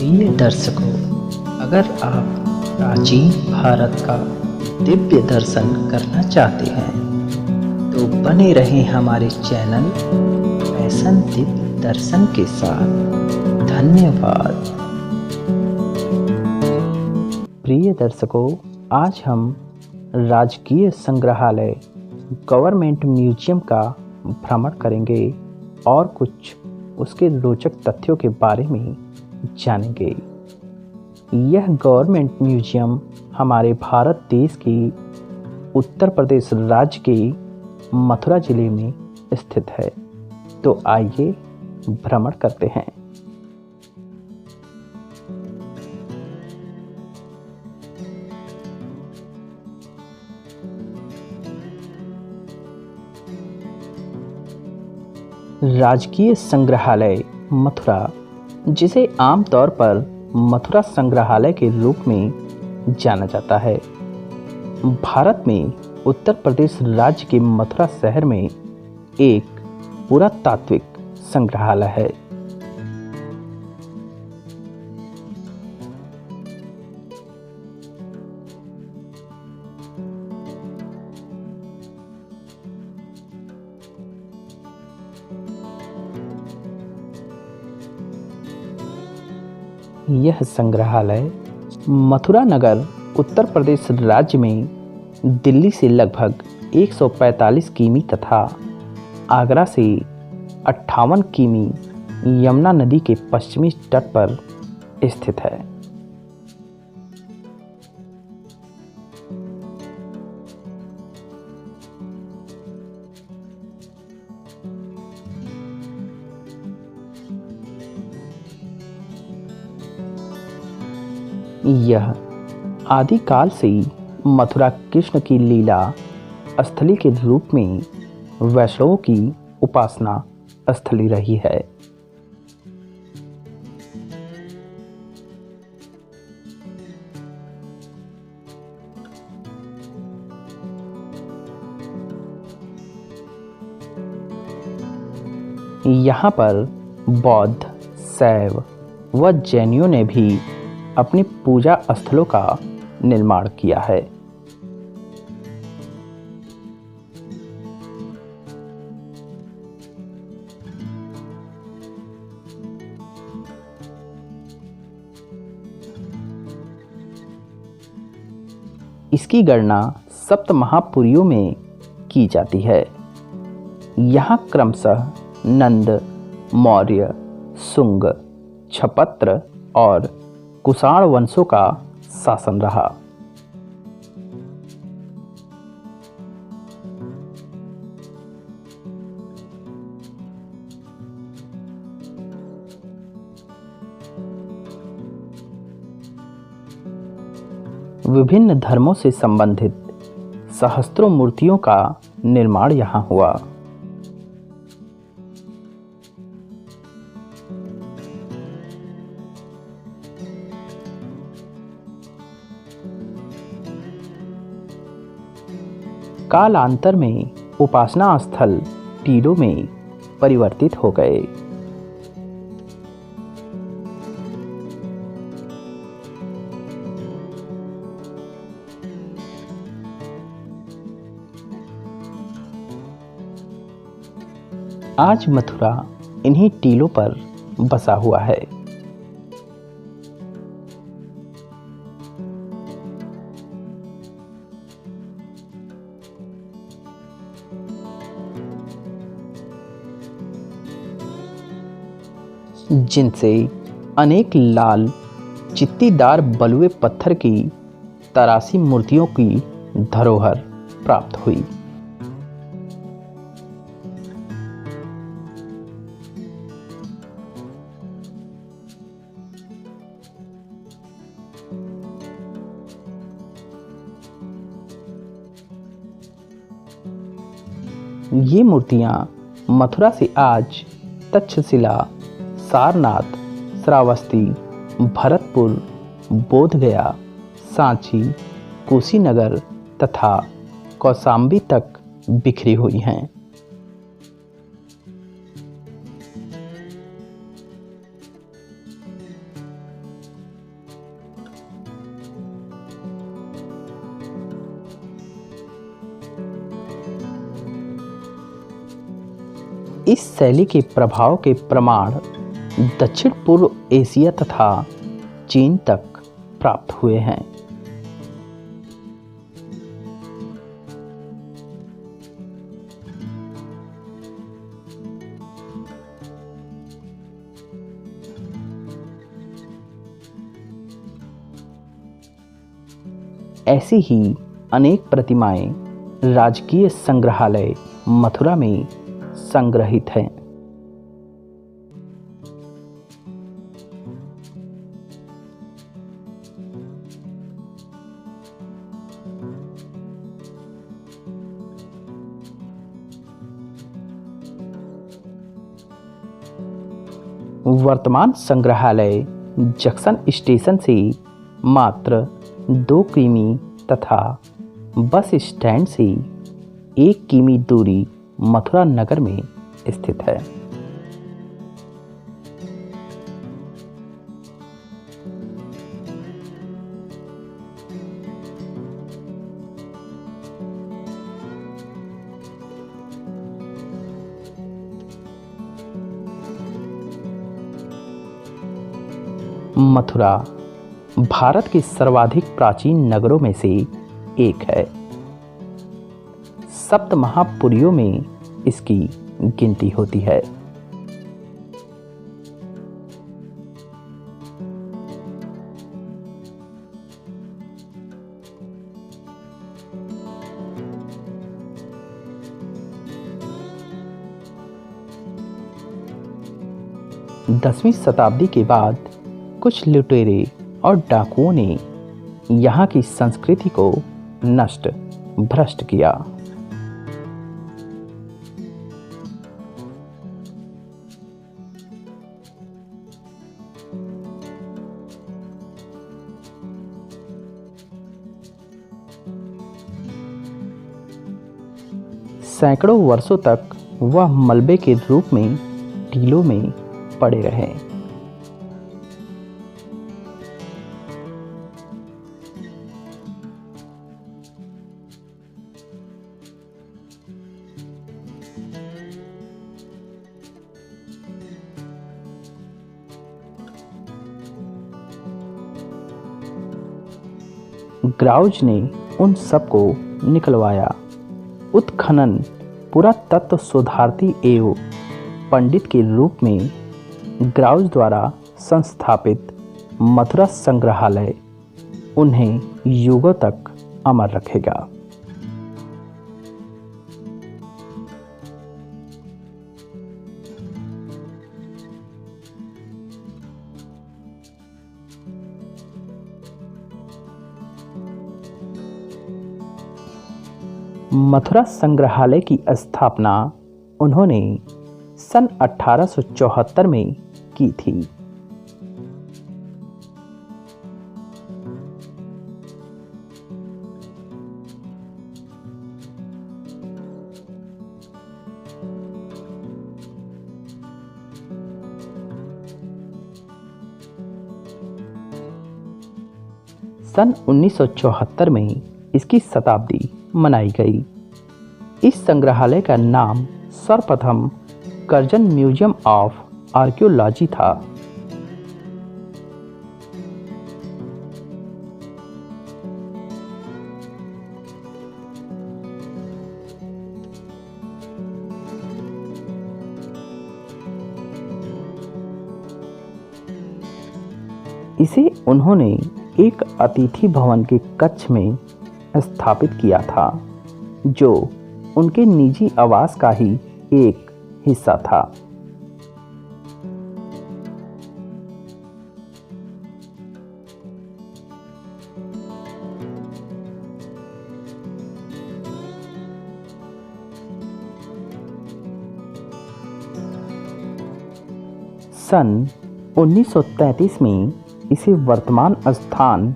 प्रिय दर्शकों, अगर आप प्राचीन भारत का दिव्य दर्शन करना चाहते हैं तो बने रहें हमारे चैनल फैशन दिव्य दर्शन के साथ। धन्यवाद। प्रिय दर्शकों, आज हम राजकीय संग्रहालय गवर्नमेंट म्यूजियम का भ्रमण करेंगे और कुछ उसके रोचक तथ्यों के बारे में जानेंगे। यह गवर्नमेंट म्यूजियम हमारे भारत देश के उत्तर प्रदेश राज्य के मथुरा जिले में स्थित है। तो आइए भ्रमण करते हैं। राजकीय संग्रहालय मथुरा, जिसे आमतौर पर मथुरा संग्रहालय के रूप में जाना जाता है, भारत में उत्तर प्रदेश राज्य के मथुरा शहर में एक पुरातात्विक संग्रहालय है। यह संग्रहालय मथुरा नगर उत्तर प्रदेश राज्य में दिल्ली से लगभग 145 किमी तथा आगरा से 58 किमी यमुना नदी के पश्चिमी तट पर स्थित है। यह आदिकाल से ही मथुरा कृष्ण की लीला स्थली के रूप में वैष्णवों की उपासना स्थली रही है। यहाँ पर बौद्ध, शैव व जैनियों ने भी अपनी पूजा स्थलों का निर्माण किया है। इसकी गणना सप्त महापुरियों में की जाती है। यहाँ क्रमशः नंद, मौर्य, शुंग, क्षपत्र और कुषाण वंशों का शासन रहा। विभिन्न धर्मों से संबंधित सहस्त्रों मूर्तियों का निर्माण यहाँ हुआ। कालांतर में उपासना स्थल टीलों में परिवर्तित हो गए। आज मथुरा इन्हीं टीलों पर बसा हुआ है। जिनसे अनेक लाल चित्तीदार बलुए पत्थर की तराशी मूर्तियों की धरोहर प्राप्त हुई। ये मूर्तियां मथुरा से आज तक्षशिला, सारनाथ, श्रावस्ती, भरतपुर, बोधगया, सांची, कुशीनगर तथा कौशाम्बी तक बिखरी हुई हैं। इस शैली के प्रभाव के प्रमाण दक्षिण पूर्व एशिया तथा चीन तक प्राप्त हुए हैं। ऐसी ही अनेक प्रतिमाएं राजकीय संग्रहालय मथुरा में संग्रहित हैं। वर्तमान संग्रहालय जंक्शन स्टेशन से मात्र 2 किमी तथा बस स्टैंड से 1 किमी दूरी मथुरा नगर में स्थित है। मथुरा भारत के सर्वाधिक प्राचीन नगरों में से एक है। सप्त महापुरियों में इसकी गिनती होती है। दसवीं शताब्दी के बाद कुछ लुटेरे और डाकुओं ने यहाँ की संस्कृति को नष्ट भ्रष्ट किया। सैकड़ों वर्षों तक वह मलबे के रूप में टीलों में पड़े रहे। ग्राउज ने उन सबको निकलवाया। उत्खनन पुरातत्व शोधार्थी एवं पंडित के रूप में ग्राउज द्वारा संस्थापित मथुरा संग्रहालय उन्हें युगों तक अमर रखेगा। मथुरा संग्रहालय की स्थापना उन्होंने सन 1874 में की थी। सन 1974 में इसकी शताब्दी मनाई गई। इस संग्रहालय का नाम सर्वप्रथम कर्जन म्यूजियम ऑफ आर्कियोलॉजी था। इसे उन्होंने एक अतिथि भवन के कक्ष में स्थापित किया था, जो उनके निजी आवास का ही एक हिस्सा था। सन 1933 में इसे वर्तमान स्थान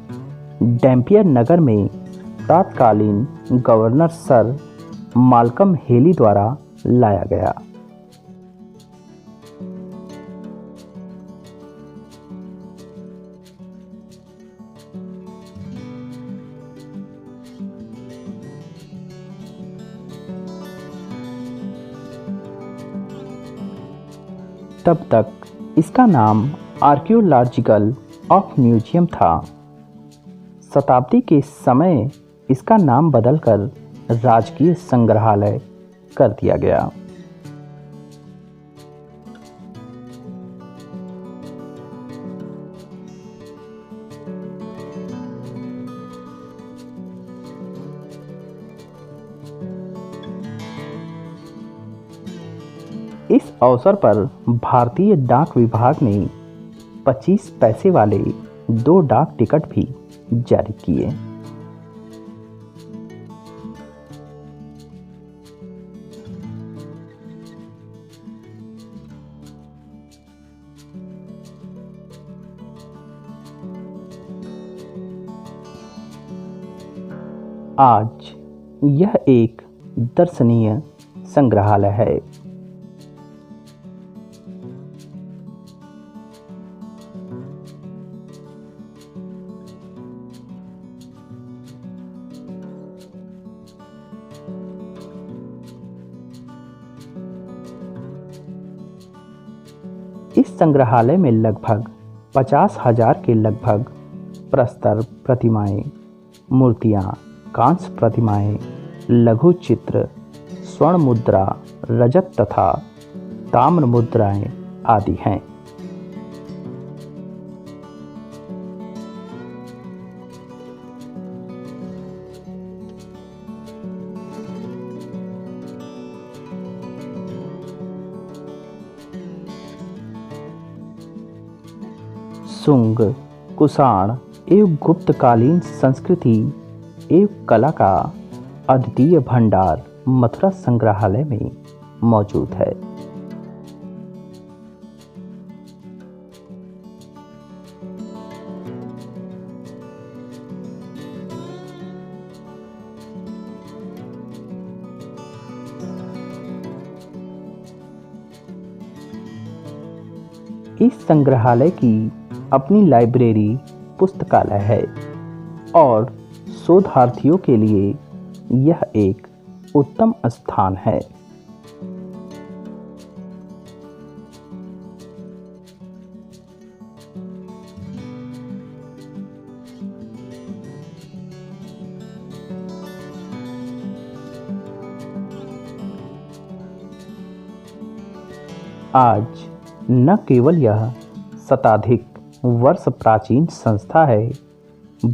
डैम्पियर नगर में तत्कालीन गवर्नर सर माल्कम हेली द्वारा लाया गया। तब तक इसका नाम आर्कियोलॉजिकल ऑफ म्यूजियम था। शताब्दी के समय इसका नाम बदलकर राजकीय संग्रहालय कर दिया गया। इस अवसर पर भारतीय डाक विभाग ने 25 पैसे वाले 2 डाक टिकट भी जारी किए। आज यह एक दर्शनीय संग्रहालय है। इस संग्रहालय में लगभग 50,000 के लगभग प्रस्तर प्रतिमाएं, मूर्तियां, कांस्य प्रतिमाएं, लघु चित्र, स्वर्ण मुद्रा, रजत तथा ताम्र मुद्राएं आदि हैं। शुंग, कुषाण एवं गुप्तकालीन संस्कृति एवं कला का अद्वितीय भंडार मथुरा संग्रहालय में मौजूद है। इस संग्रहालय की अपनी लाइब्रेरी पुस्तकालय है और शोधार्थियों के लिए यह एक उत्तम स्थान है। आज न केवल यह शताधिक वर्ष प्राचीन संस्था है,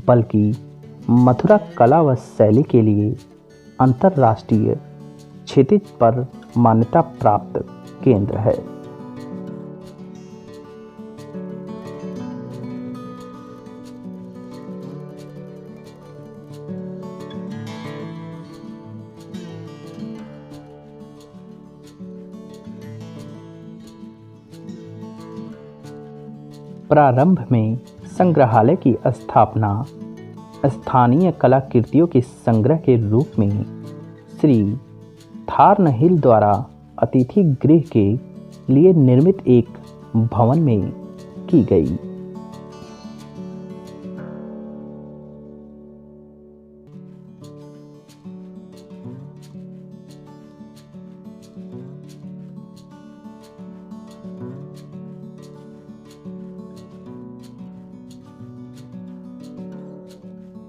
बल्कि मथुरा कला व शैली के लिए अंतर्राष्ट्रीय क्षितिज पर मान्यता प्राप्त केंद्र है। प्रारंभ में संग्रहालय की स्थापना स्थानीय कलाकृतियों के संग्रह के रूप में श्री थार्नहिल द्वारा अतिथि गृह के लिए निर्मित एक भवन में की गई।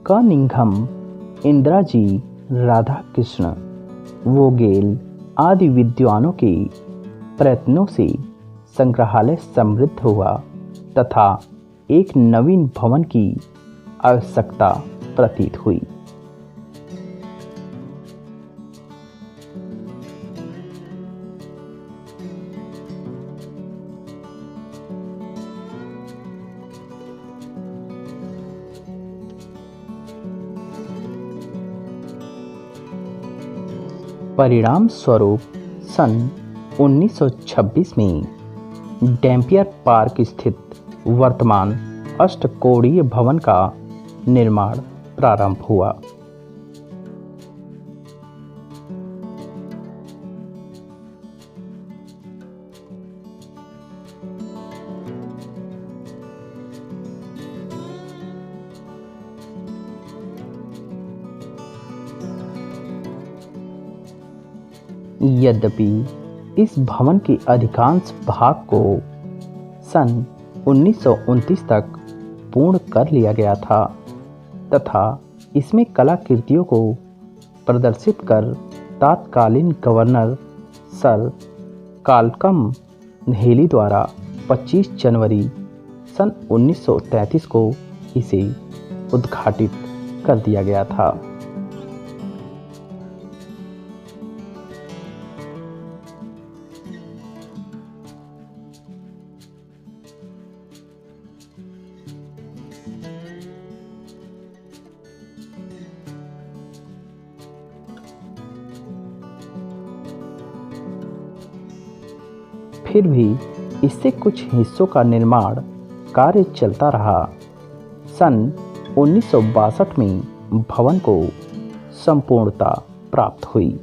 कनिंघम, इंदिराजी, राधा कृष्ण, वोगेल आदि विद्वानों के प्रयत्नों से संग्रहालय समृद्ध हुआ तथा एक नवीन भवन की आवश्यकता प्रतीत हुई। परिणाम स्वरूप सन 1926 में डैम्पियर पार्क स्थित वर्तमान अष्टकोणीय भवन का निर्माण प्रारंभ हुआ। यद्यपि इस भवन के अधिकांश भाग को सन 1929 तक पूर्ण कर लिया गया था तथा इसमें कलाकृतियों को प्रदर्शित कर तत्कालीन गवर्नर सर कालकम हेली द्वारा 25 जनवरी सन 1933 को इसे उद्घाटित कर दिया गया था। फिर भी इससे कुछ हिस्सों का निर्माण कार्य चलता रहा। सन 1962 में भवन को संपूर्णता प्राप्त हुई।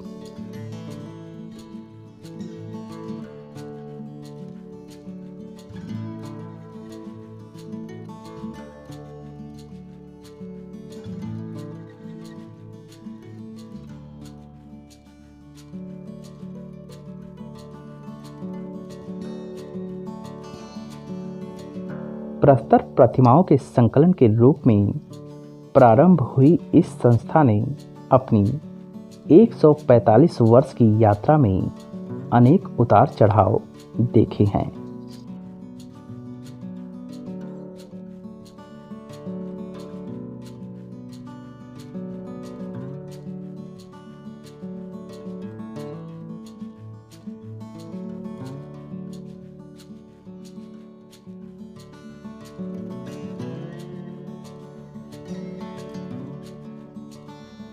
प्रस्तर प्रतिमाओं के संकलन के रूप में प्रारंभ हुई इस संस्था ने अपनी 145 वर्ष की यात्रा में अनेक उतार चढ़ाव देखे हैं।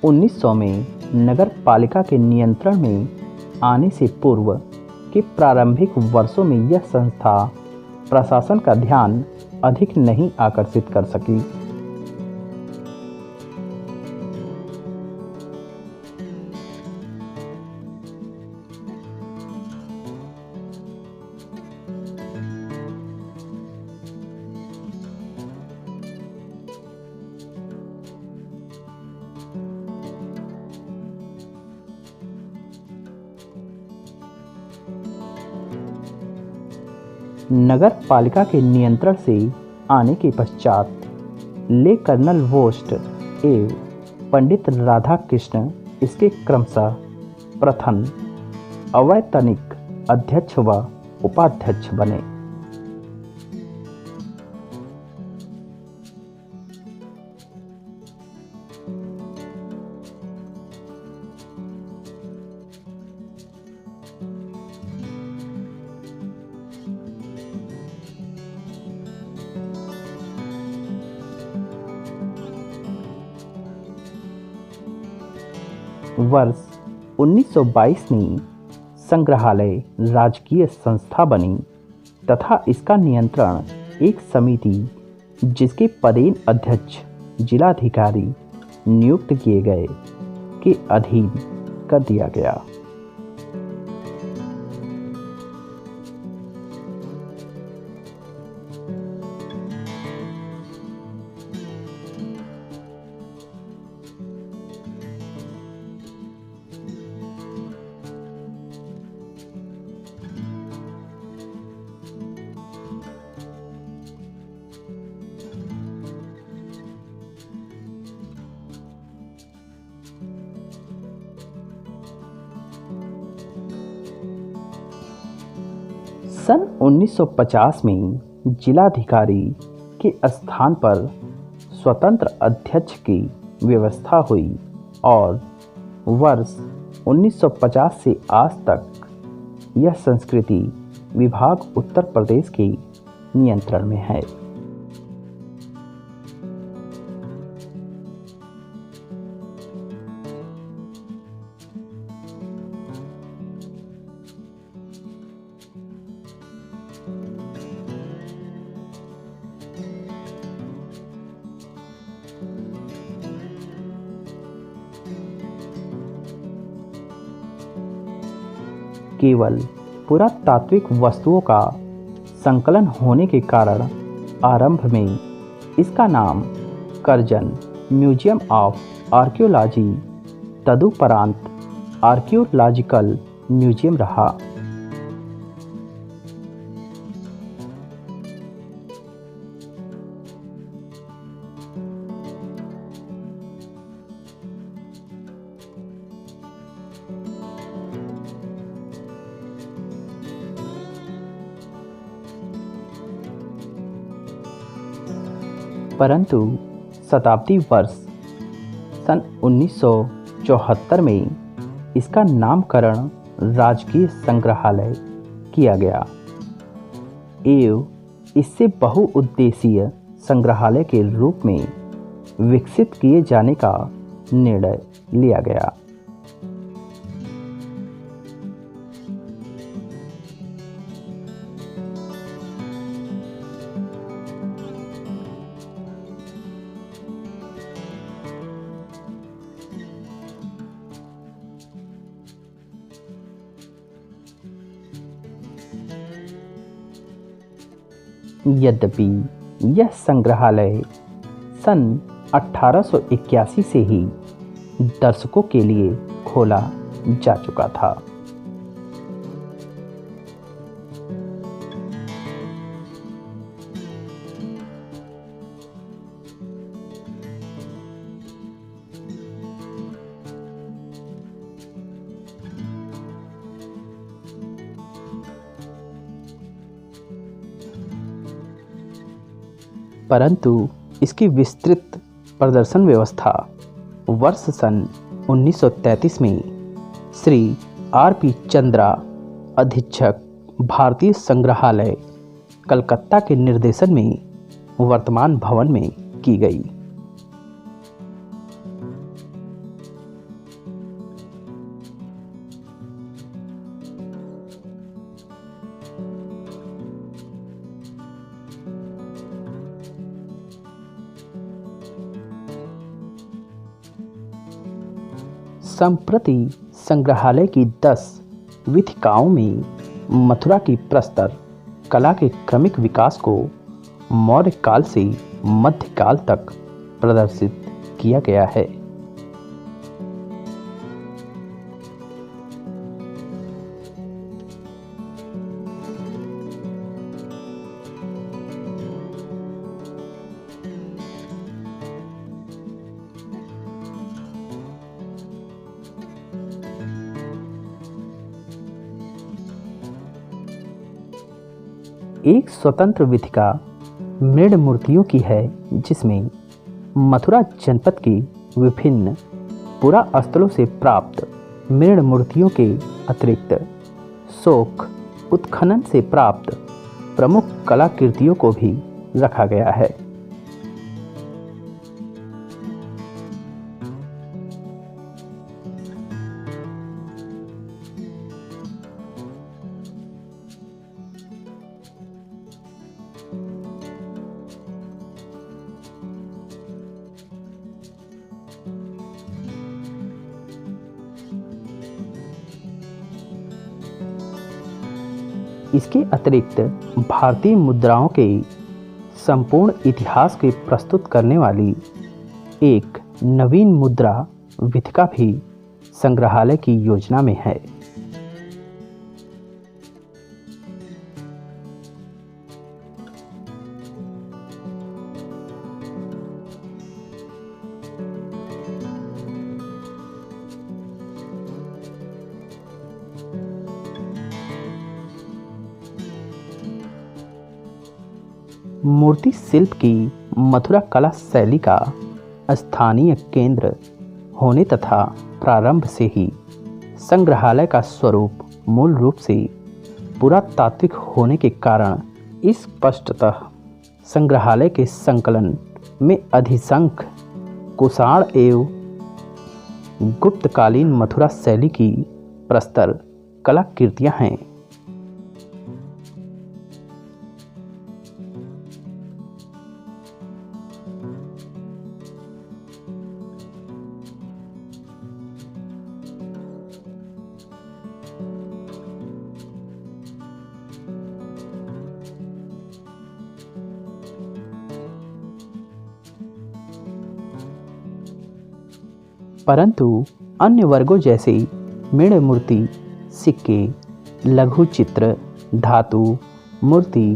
उन्नीस सौ में नगर पालिका के नियंत्रण में आने से पूर्व के प्रारंभिक वर्षों में यह संस्था प्रशासन का ध्यान अधिक नहीं आकर्षित कर सकी। नगर पालिका के नियंत्रण से आने के पश्चात ले कर्नल वोस्ट एवं पंडित राधा कृष्ण इसके क्रमशः प्रथम अवैतनिक अध्यक्ष व उपाध्यक्ष बने। वर्ष 1922 में संग्रहालय राजकीय संस्था बनी तथा इसका नियंत्रण एक समिति जिसके पदेन अध्यक्ष जिलाधिकारी नियुक्त किए गए के अधीन कर दिया गया। सन 1950 में जिलाधिकारी के स्थान पर स्वतंत्र अध्यक्ष की व्यवस्था हुई और वर्ष 1950 से आज तक यह संस्कृति विभाग उत्तर प्रदेश के नियंत्रण में है। केवल पुरातात्विक वस्तुओं का संकलन होने के कारण आरंभ में इसका नाम करजन म्यूजियम ऑफ आर्कियोलॉजी तदुपरांत आर्कियोलॉजिकल म्यूजियम रहा। परंतु शताब्दी वर्ष सन 1974 में इसका नामकरण राजकीय संग्रहालय किया गया एवं इससे बहुउद्देशीय संग्रहालय के रूप में विकसित किए जाने का निर्णय लिया गया। यद्यपि यह संग्रहालय सन 1881 से ही दर्शकों के लिए खोला जा चुका था। परंतु इसकी विस्तृत प्रदर्शन व्यवस्था वर्ष सन 1933 में श्री R.P. चंद्रा, अधीक्षक भारतीय संग्रहालय कलकत्ता के निर्देशन में वर्तमान भवन में की गई। संप्रति संग्रहालय की 10 वीथिकाओं में मथुरा की प्रस्तर कला के क्रमिक विकास को मौर्य काल से मध्यकाल तक प्रदर्शित किया गया है। एक स्वतंत्र वीथिका मृण मूर्तियों की है, जिसमें मथुरा जनपद की विभिन्न पुरास्थलों से प्राप्त मृण मूर्तियों के अतिरिक्त शोक उत्खनन से प्राप्त प्रमुख कलाकृतियों को भी रखा गया है। इसके अतिरिक्त भारतीय मुद्राओं के संपूर्ण इतिहास के प्रस्तुत करने वाली एक नवीन मुद्रा वीथिका भी संग्रहालय की योजना में है। मूर्ति शिल्प की मथुरा कला शैली का स्थानीय केंद्र होने तथा प्रारंभ से ही संग्रहालय का स्वरूप मूल रूप से पुरातात्विक होने के कारण इस स्पष्टतः संग्रहालय के संकलन में अधिसंख्य कुषाण एवं गुप्तकालीन मथुरा शैली की प्रस्तर कलाकृतियां हैं। परंतु अन्य वर्गों जैसे मृण मूर्ति, सिक्के, लघु चित्र, धातु मूर्ति,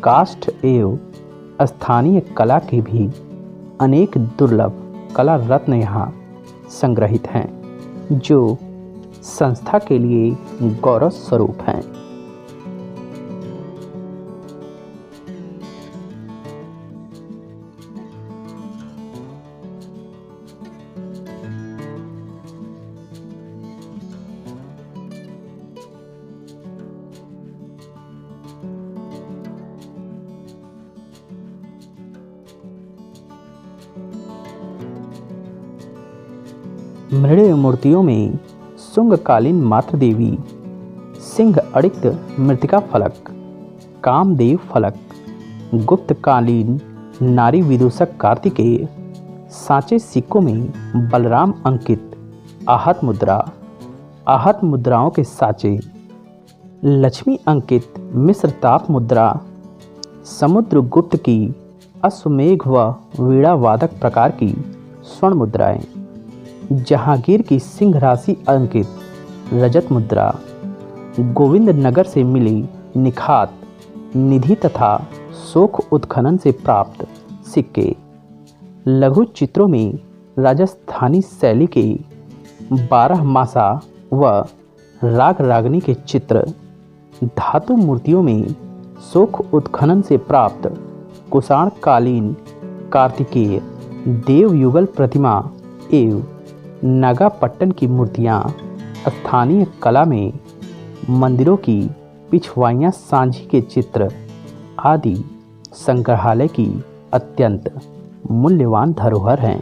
काष्ठ एवं स्थानीय कला के भी अनेक दुर्लभ कला रत्न यहाँ संग्रहित हैं, जो संस्था के लिए गौरव स्वरूप हैं। मृण मूर्तियों में शुंगकालीन मातृ देवी, सिंह अड़िक्त मृतिका फलक, कामदेव फलक, गुप्तकालीन नारी विदूषक कार्तिकेय, सांचे सिक्कों में बलराम अंकित आहत मुद्रा, आहत मुद्राओं के सांचे, लक्ष्मी अंकित मिश्र ताप मुद्रा, समुद्रगुप्त की अश्वमेघ व वीणा वादक प्रकार की स्वर्ण मुद्राएं, जहांगीर की सिंह राशि अंकित रजत मुद्रा, गोविंद नगर से मिली निखात निधि तथा शोक उत्खनन से प्राप्त सिक्के, लघु चित्रों में राजस्थानी शैली के 12 मासा व राग रागनी के चित्र, धातु मूर्तियों में शोक उत्खनन से प्राप्त कुषाण कालीन कार्तिकेय देवयुगल प्रतिमा एवं नागापट्टन की मूर्तियाँ, स्थानीय कला में मंदिरों की पिछवाइयाँ सांझी के चित्र आदि संग्रहालय की अत्यंत मूल्यवान धरोहर हैं।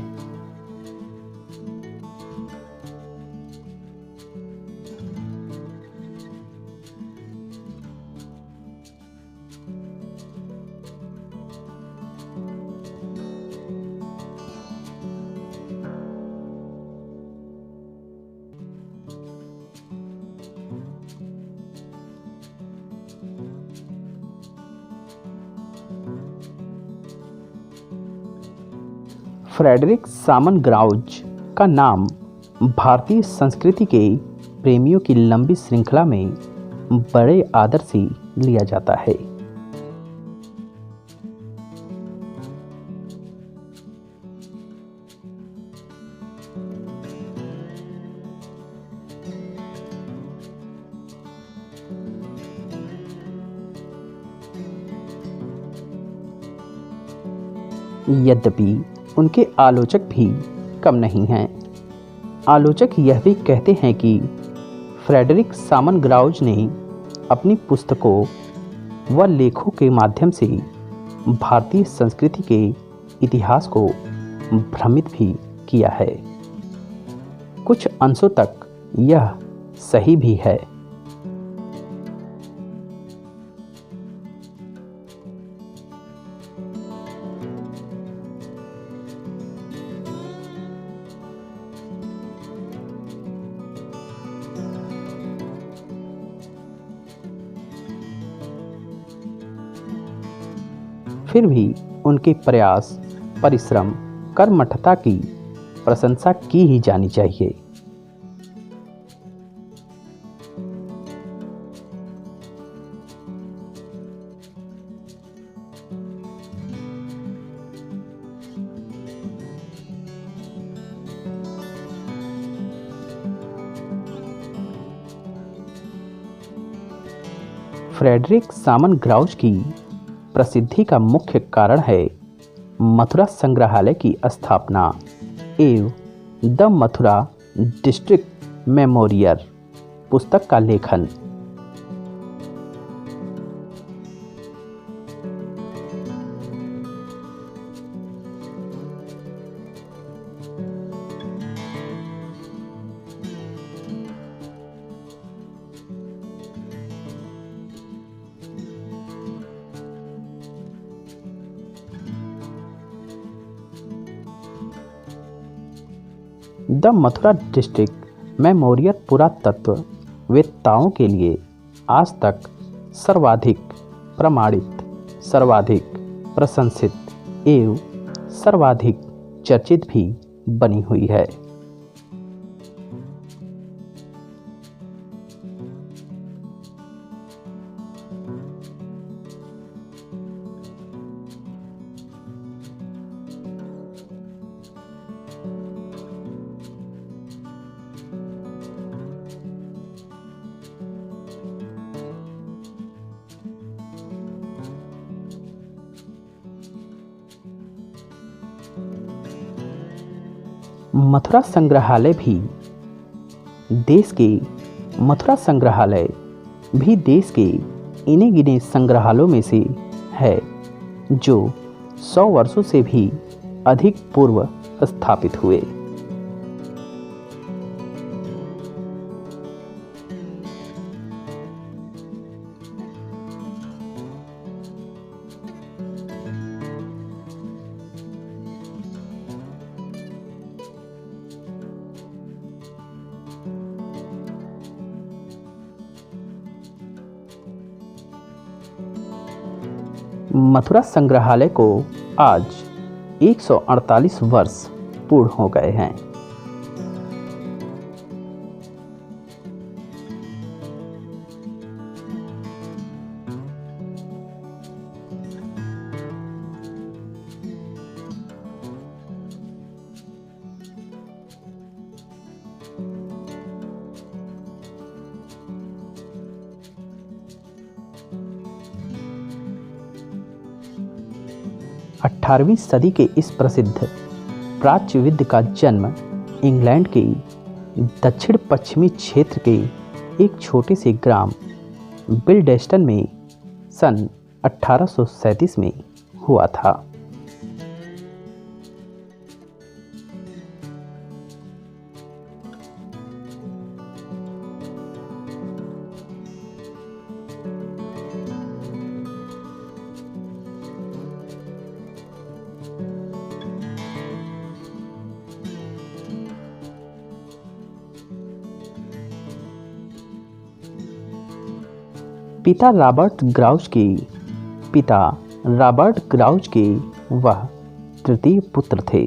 फ्रेडरिक सामन ग्राउज का नाम भारतीय संस्कृति के प्रेमियों की लंबी श्रृंखला में बड़े आदर से लिया जाता है। यद्यपि उनके आलोचक भी कम नहीं हैं। आलोचक यह भी कहते हैं कि फ्रेडरिक सामन ग्राउज ने अपनी पुस्तकों व लेखों के माध्यम से भारतीय संस्कृति के इतिहास को भ्रमित भी किया है। कुछ अंशों तक यह सही भी है। फिर भी उनके प्रयास, परिश्रम, कर्मठता की प्रशंसा की ही जानी चाहिए। फ्रेडरिक सामन ग्राउज की प्रसिद्धि का मुख्य कारण है मथुरा संग्रहालय की स्थापना एवं द मथुरा डिस्ट्रिक्ट मेमोरियल पुस्तक का लेखन। द मथुरा डिस्ट्रिक्ट मेमोरियल पुरातत्व वेत्ताओं के लिए आज तक सर्वाधिक प्रमाणित, सर्वाधिक प्रशंसित एवं सर्वाधिक चर्चित भी बनी हुई है। मथुरा संग्रहालय भी देश के इन्हीं गिने संग्रहालयों में से है जो 100 वर्षों से भी अधिक पूर्व स्थापित हुए। मथुरा संग्रहालय को आज 148 वर्ष पूर्ण हो गए हैं। अठारहवीं सदी के इस प्रसिद्ध प्राच्य विद्य का जन्म इंग्लैंड के दक्षिण पश्चिमी क्षेत्र के एक छोटे से ग्राम बिल्डेस्टन में सन 1837 में हुआ था। पिता रॉबर्ट ग्राउच के वह तृतीय पुत्र थे।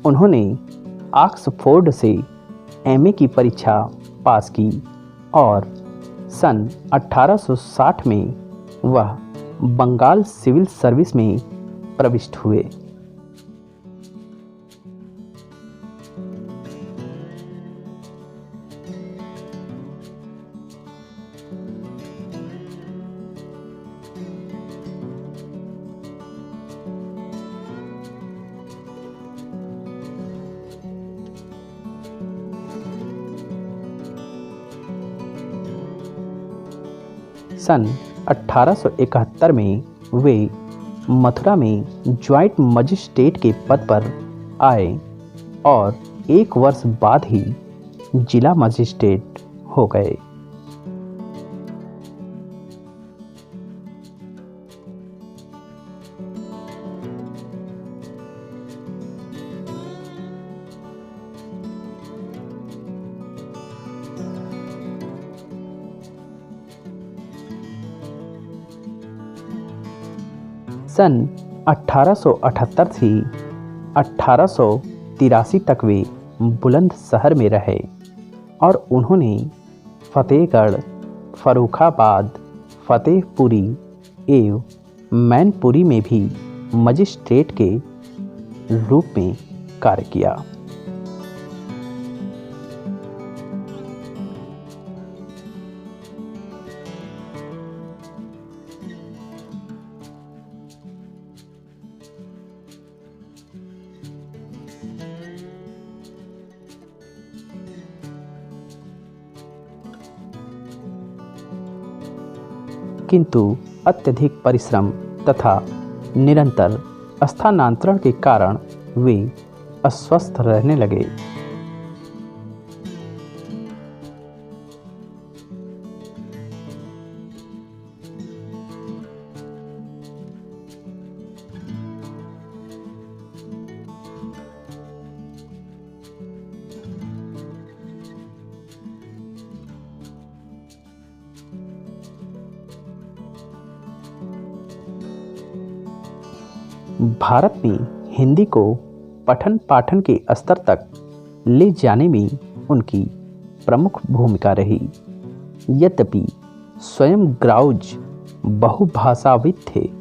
उन्होंने ऑक्सफोर्ड से एमए की परीक्षा पास की और सन 1860 में वह बंगाल सिविल सर्विस में प्रविष्ट हुए। सन 1871 में वे मथुरा में ज्वाइंट मजिस्ट्रेट के पद पर आए और एक वर्ष बाद ही जिला मजिस्ट्रेट हो गए। सन 1878 से 1883 तक वे बुलंदशहर में रहे और उन्होंने फतेहगढ़, फर्रुखाबाद, फतेहपुरी एवं मैनपुरी में भी मजिस्ट्रेट के रूप में कार्य किया। किंतु अत्यधिक परिश्रम तथा निरंतर स्थानांतरण के कारण वे अस्वस्थ रहने लगे। भारत में हिंदी को पठन पाठन के स्तर तक ले जाने में उनकी प्रमुख भूमिका रही। यद्यपि स्वयं ग्राउज बहुभाषाविद थे।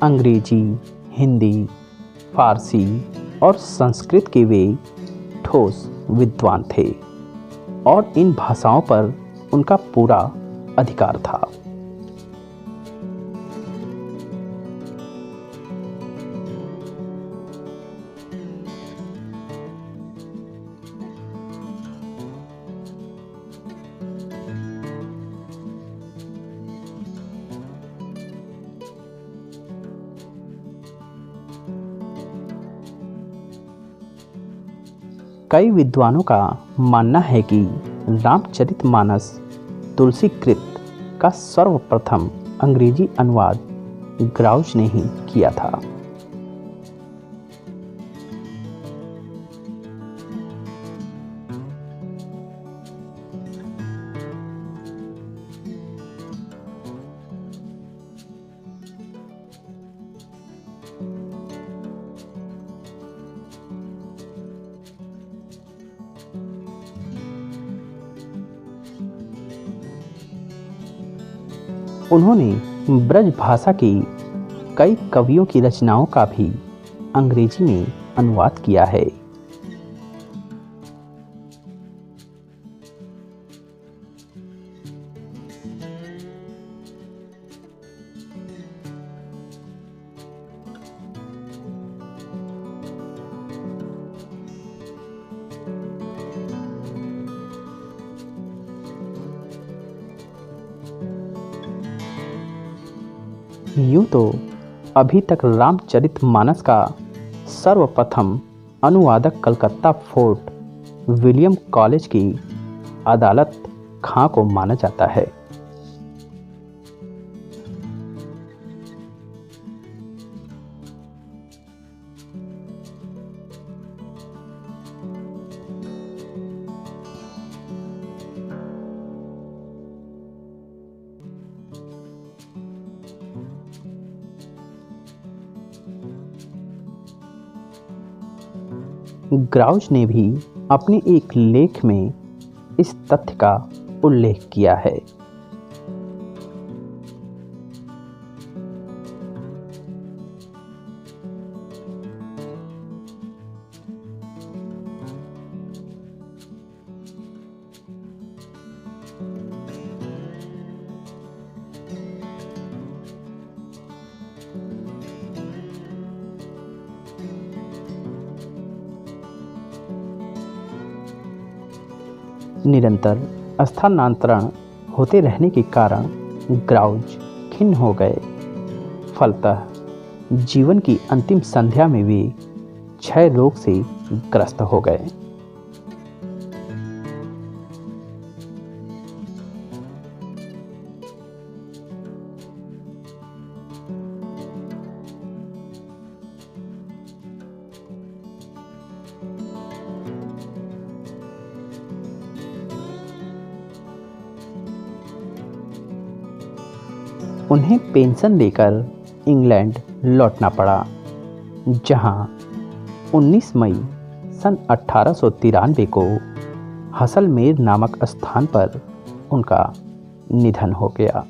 अंग्रेजी, हिंदी, फारसी और संस्कृत के वे ठोस विद्वान थे और इन भाषाओं पर उनका पूरा अधिकार था। कई विद्वानों का मानना है कि रामचरितमानस तुलसीकृत का सर्वप्रथम अंग्रेजी अनुवाद ग्राउज ने ही किया था। उन्होंने ब्रज भाषा की कई कवियों की रचनाओं का भी अंग्रेजी में अनुवाद किया है। यूं तो अभी तक रामचरितमानस का सर्वप्रथम अनुवादक कलकत्ता फोर्ट विलियम कॉलेज की अदालत खां को माना जाता है। ग्राउज ने भी अपने एक लेख में इस तथ्य का उल्लेख किया है। निरंतर स्थानांतरण होते रहने के कारण ग्राउज खिन्न हो गए। फलतः जीवन की अंतिम संध्या में वे क्षय रोग से ग्रस्त हो गए। उन्हें पेंशन लेकर इंग्लैंड लौटना पड़ा, जहां 19 मई सन 1893 को हसलमेर नामक स्थान पर उनका निधन हो गया।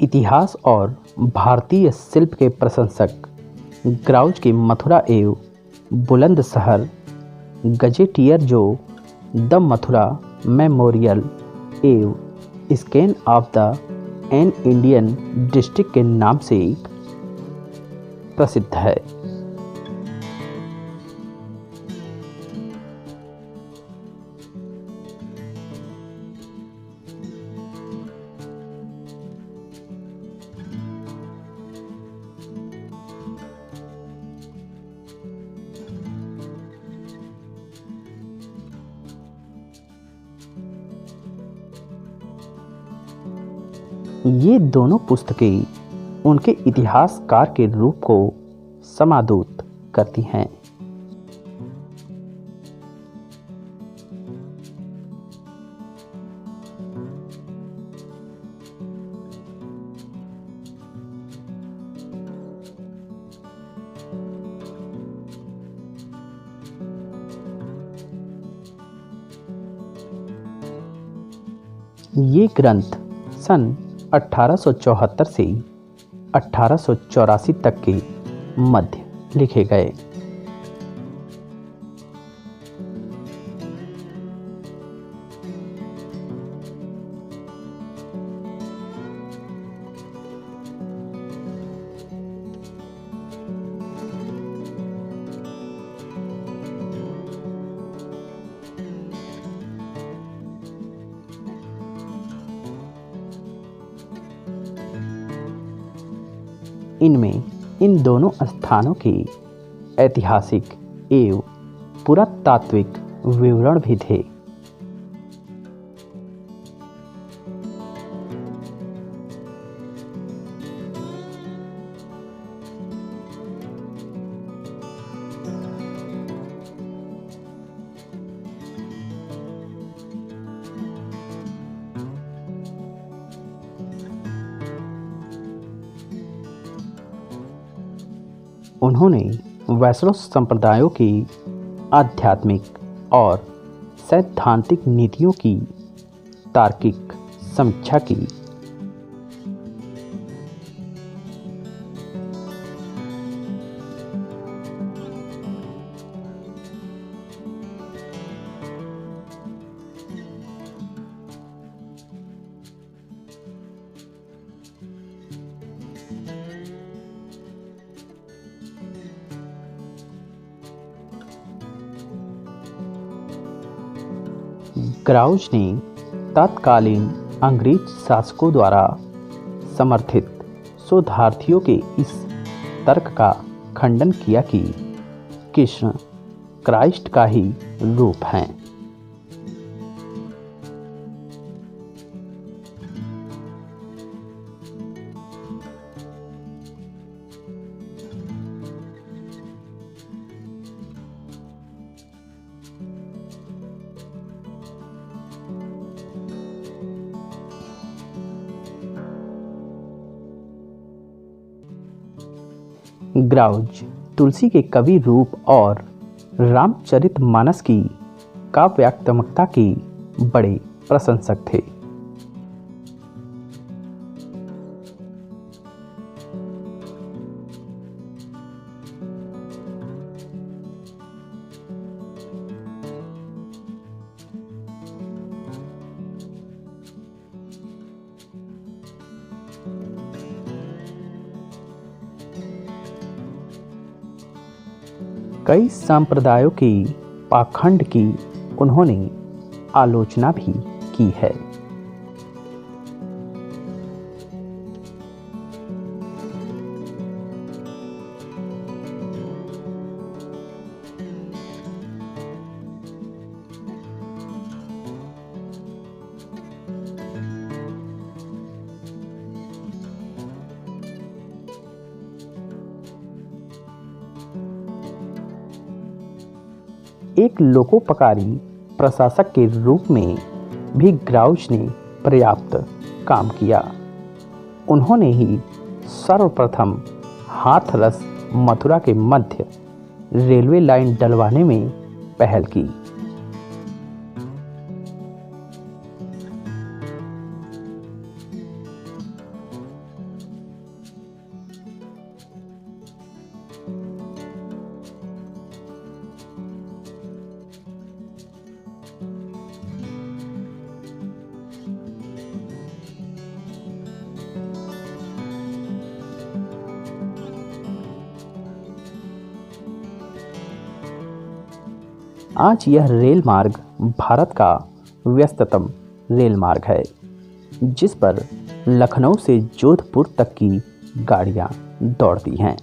इतिहास और भारतीय शिल्प के प्रशंसक ग्राउज के मथुरा एवं बुलंदशहर गजेटियर जो द मथुरा मेमोरियल एवं scan of the an Indian district के नाम से प्रसिद्ध है। ये दोनों पुस्तकें उनके इतिहासकार के रूप को समादूत करती हैं। ये ग्रंथ सन 1874 से 1884 तक के मध्य लिखे गए। इनमें इन दोनों स्थानों के ऐतिहासिक एवं पुरातात्विक विवरण भी थे। उन्होंने वैष्णव संप्रदायों की आध्यात्मिक और सैद्धांतिक नीतियों की तार्किक समीक्षा की। ग्राउज ने तत्कालीन अंग्रेज शासकों द्वारा समर्थित शोधार्थियों के इस तर्क का खंडन किया कि कृष्ण क्राइस्ट का ही रूप हैं। ग्राउज तुलसी के कवि रूप और रामचरितमानस की काव्यात्मकता के बड़े प्रशंसक थे। कई संप्रदायों की पाखंड की उन्होंने आलोचना भी की है। एक लोकोपकारी प्रशासक के रूप में भी ग्राउज ने पर्याप्त काम किया। उन्होंने ही सर्वप्रथम हाथरस मथुरा के मध्य रेलवे लाइन डलवाने में पहल की। आज यह रेल मार्ग भारत का व्यस्ततम रेल मार्ग है, जिस पर लखनऊ से जोधपुर तक की गाड़ियां दौड़ती हैं।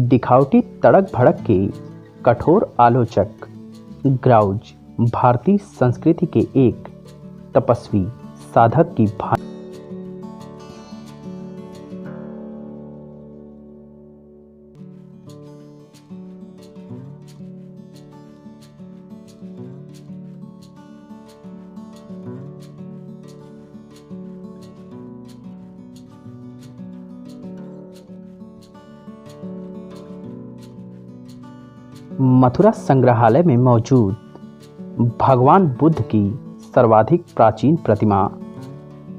दिखावटी तड़क भड़क के कठोर आलोचक ग्राउज भारतीय संस्कृति के एक तपस्वी साधक की भांति मथुरा संग्रहालय में मौजूद भगवान बुद्ध की सर्वाधिक प्राचीन प्रतिमा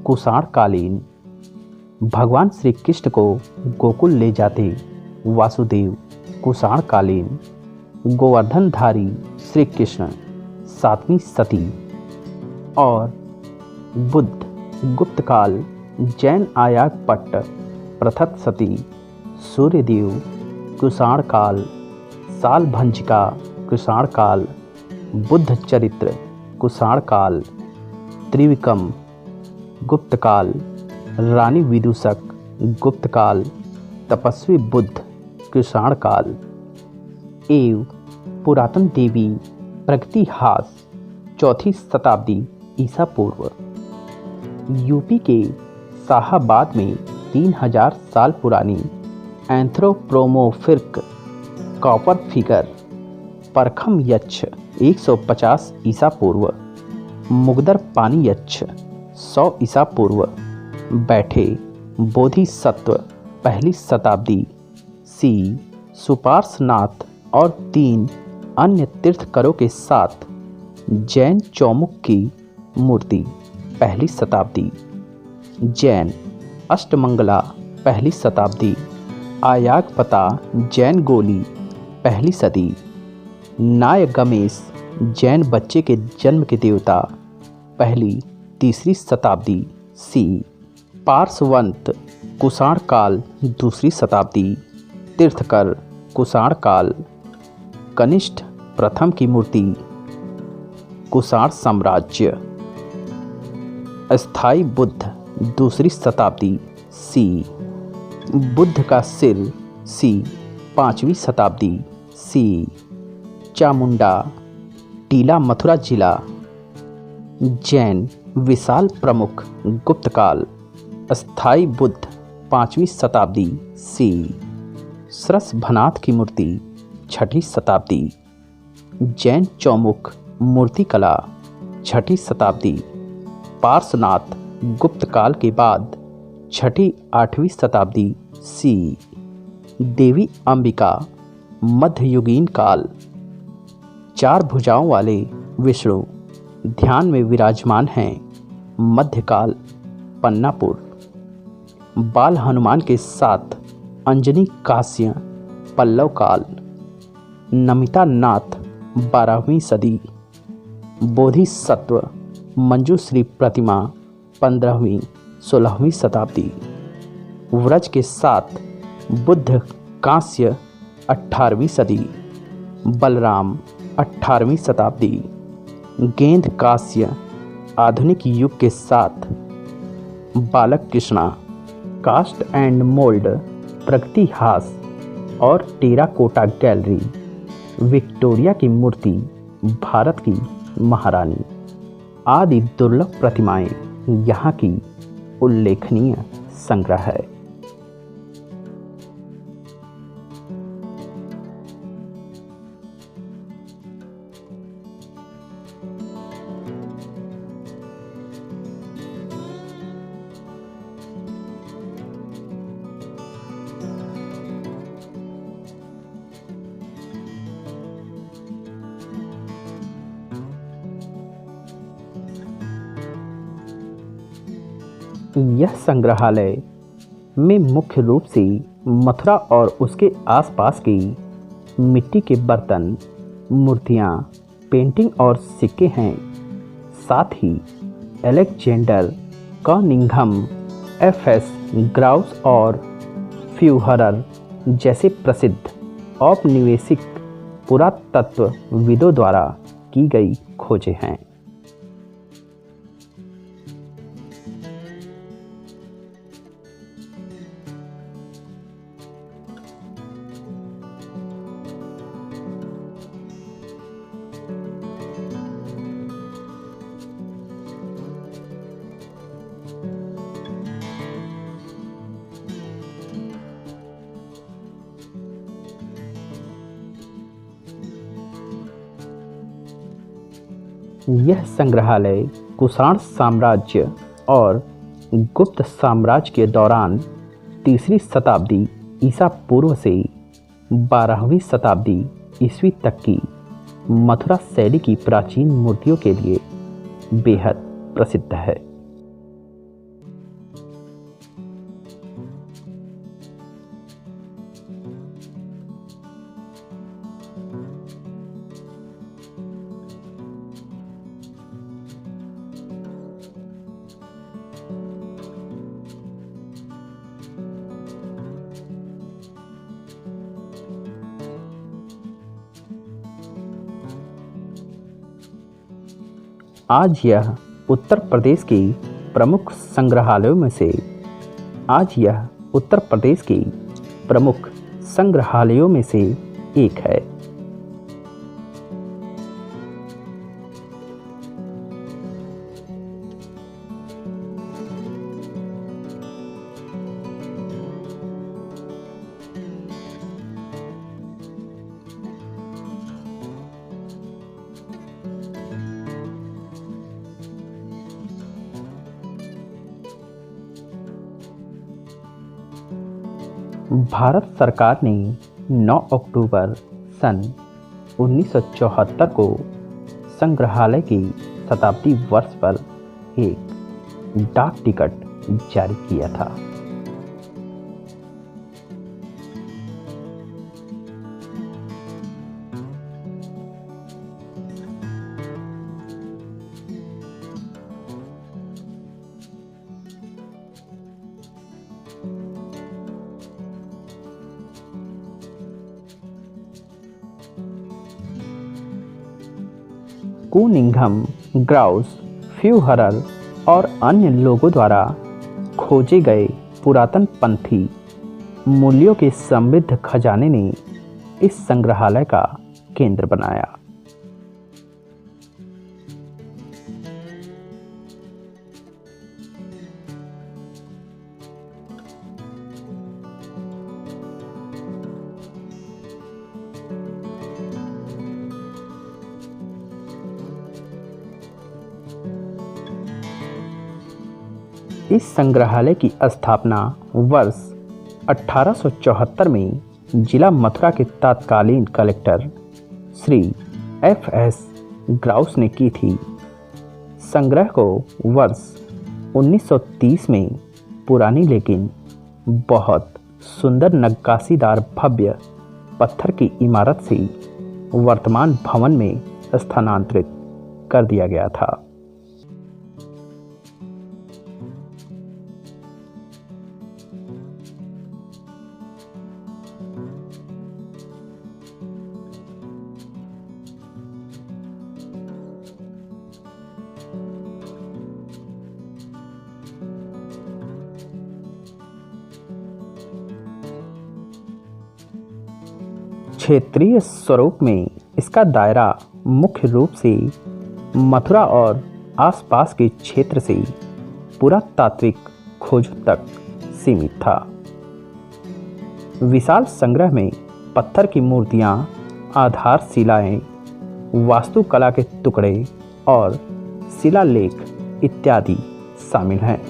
कुषाण कालीन भगवान श्री कृष्ण को गोकुल ले जाते वासुदेव कुषाण कालीन गोवर्धनधारी श्री कृष्ण 7वीं सदी। और बुद्ध गुप्तकाल जैन आयागपट्ट प्रथत सती, सूर्यदेव कुषाण काल, सालभंजिका कुषाण काल, बुद्ध चरित्र कुषाण काल, त्रिविक्रम गुप्तकाल, रानी विदूषक गुप्तकाल, तपस्वी बुद्ध कुषाण काल एवं पुरातन देवी प्रगतिहास 4वीं शताब्दी ईसा पूर्व। यूपी के शाहाबाद में 3000 साल पुरानी एंथ्रोपोमोर्फिक कॉपर फिगर परखम यक्ष 150 ईसा पूर्व, मुगदर पानी यक्ष 100 ईसा पूर्व, बैठे बोधिसत्व 1ली शताब्दी सी, सुपार्श्वनाथ और 3 अन्य तीर्थकरों के साथ जैन चौमुख की मूर्ति 1ली शताब्दी, जैन अष्टमंगला 1ली शताब्दी, आयागपता जैन गोली 1ली सदी, नाय गणेश जैन बच्चे के जन्म के देवता 1ली-3री शताब्दी सी, पार्श्ववंत कुषाण काल 2री शताब्दी, तीर्थकर कुषाण काल, कनिष्ठ प्रथम की मूर्ति कुषाण साम्राज्य, अस्थाई बुद्ध 2री शताब्दी सी, बुद्ध का सिर सी 5वीं शताब्दी सी, चामुंडा टीला मथुरा जिला, जैन विशाल प्रमुख गुप्तकाल, अस्थाई बुद्ध 5वीं शताब्दी सी, सरसभनाथ की मूर्ति 6ठी शताब्दी, जैन चौमुख मूर्तिकला 6ठी शताब्दी, पार्श्वनाथ गुप्तकाल के बाद 6ठी-8वीं शताब्दी सी, देवी अंबिका मध्ययुगीन काल, 4 भुजाओं वाले विष्णु ध्यान में विराजमान हैं, मध्यकाल पन्नापुर, बाल हनुमान के साथ अंजनी कास्य पल्लव काल, नमिता नाथ 12वीं सदी, बोधिसत्व मंजूश्री प्रतिमा 15वीं-16वीं शताब्दी, व्रज के साथ बुद्ध कांस्य 18वीं सदी, बलराम 18वीं शताब्दी, गेंद कांस्य आधुनिक युग के साथ बालक कृष्णा, कास्ट एंड मोल्ड प्रगतिहास और टेराकोटा गैलरी, विक्टोरिया की मूर्ति भारत की महारानी आदि दुर्लभ प्रतिमाएं यहाँ की उल्लेखनीय संग्रह है। यह संग्रहालय में मुख्य रूप से मथुरा और उसके आसपास की मिट्टी के बर्तन, मूर्तियाँ, पेंटिंग और सिक्के हैं। साथ ही अलेक्जेंडर कनिंघम, एफ.एस. ग्राउस और फ्यूहरर जैसे प्रसिद्ध औपनिवेशिक पुरातत्वविदों द्वारा की गई खोजें हैं। यह संग्रहालय कुषाण साम्राज्य और गुप्त साम्राज्य के दौरान 3री शताब्दी ईसा पूर्व से 12वीं शताब्दी ईस्वी तक की मथुरा शैली की प्राचीन मूर्तियों के लिए बेहद प्रसिद्ध है। आज यह उत्तर प्रदेश के प्रमुख संग्रहालयों में से आज यह उत्तर प्रदेश के प्रमुख संग्रहालयों में से एक है। भारत सरकार ने 9 अक्टूबर सन 1974 को संग्रहालय की शताब्दी वर्ष पर एक डाक टिकट जारी किया था। कूनिंघम, ग्राउस, फ्यूहरर और अन्य लोगों द्वारा खोजे गए पुरातन पंथी मूल्यों के समृद्ध खजाने ने इस संग्रहालय का केंद्र बनाया। इस संग्रहालय की स्थापना वर्ष 1874 में जिला मथुरा के तत्कालीन कलेक्टर श्री F.S. ग्राउस ने की थी। संग्रह को वर्ष 1930 में पुरानी लेकिन बहुत सुंदर नक्काशीदार भव्य पत्थर की इमारत से वर्तमान भवन में स्थानांतरित कर दिया गया था। क्षेत्रीय स्वरूप में इसका दायरा मुख्य रूप से मथुरा और आसपास के क्षेत्र से पुरातात्विक खोजों तक सीमित था। विशाल संग्रह में पत्थर की मूर्तियां, आधारशिलाएं, वास्तुकला के टुकड़े और शिलालेख इत्यादि शामिल हैं।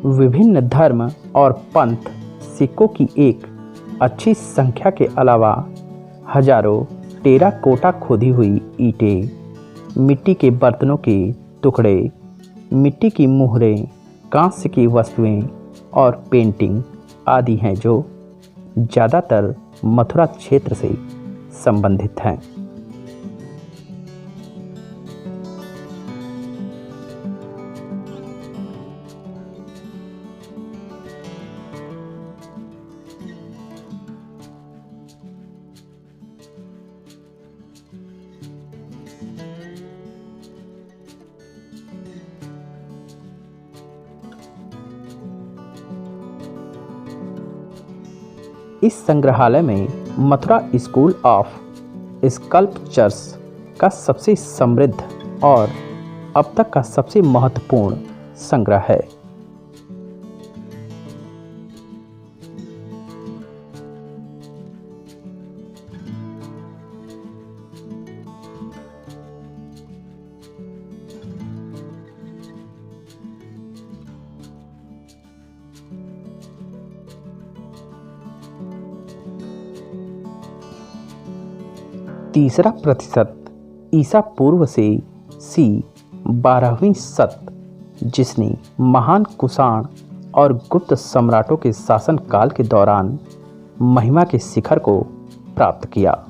विभिन्न धर्म और पंथ सिक्कों की एक अच्छी संख्या के अलावा हजारों टेराकोटा खोदी हुई ईंटें, मिट्टी के बर्तनों के टुकड़े, मिट्टी की मुहरें, कांस्य की वस्तुएं और पेंटिंग आदि हैं जो ज़्यादातर मथुरा क्षेत्र से संबंधित हैं। इस संग्रहालय में मथुरा स्कूल ऑफ स्कल्पचर्स का सबसे समृद्ध और अब तक का सबसे महत्वपूर्ण संग्रह है। तीसरा प्रतिशत ईसा पूर्व से सी 12वीं शत, जिसने महान कुषाण और गुप्त सम्राटों के शासनकाल के दौरान महिमा के शिखर को प्राप्त किया।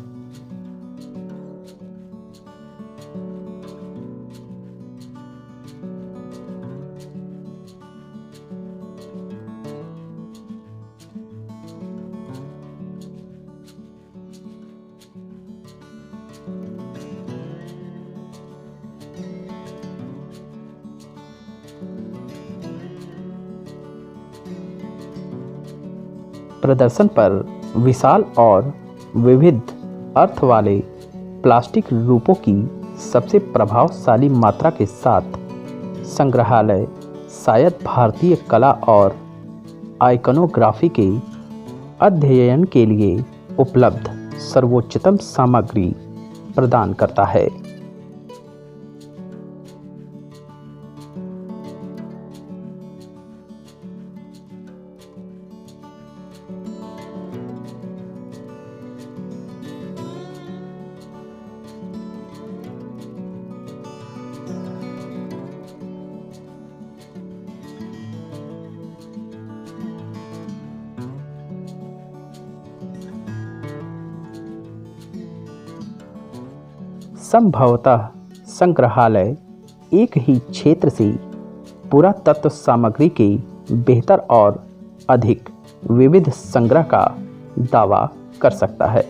प्रदर्शन पर विशाल और विविध अर्थ वाले प्लास्टिक रूपों की सबसे प्रभावशाली मात्रा के साथ संग्रहालय शायद भारतीय कला और आइकनोग्राफी के अध्ययन के लिए उपलब्ध सर्वोच्चतम सामग्री प्रदान करता है। संभवतः संग्रहालय एक ही क्षेत्र से पुरातत्व सामग्री के बेहतर और अधिक विविध संग्रह का दावा कर सकता है।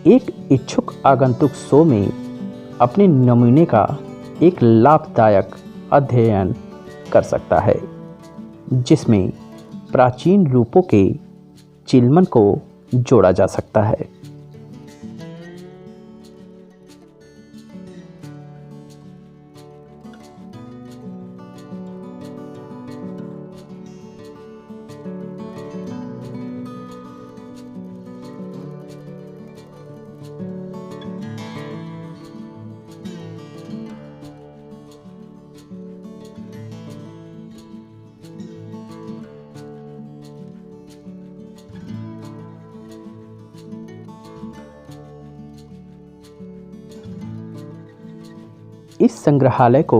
एक इच्छुक आगंतुक शो में अपने नमूने का एक लाभदायक अध्ययन कर सकता है, जिसमें प्राचीन रूपों के चिल्मन को जोड़ा जा सकता है। इस संग्रहालय को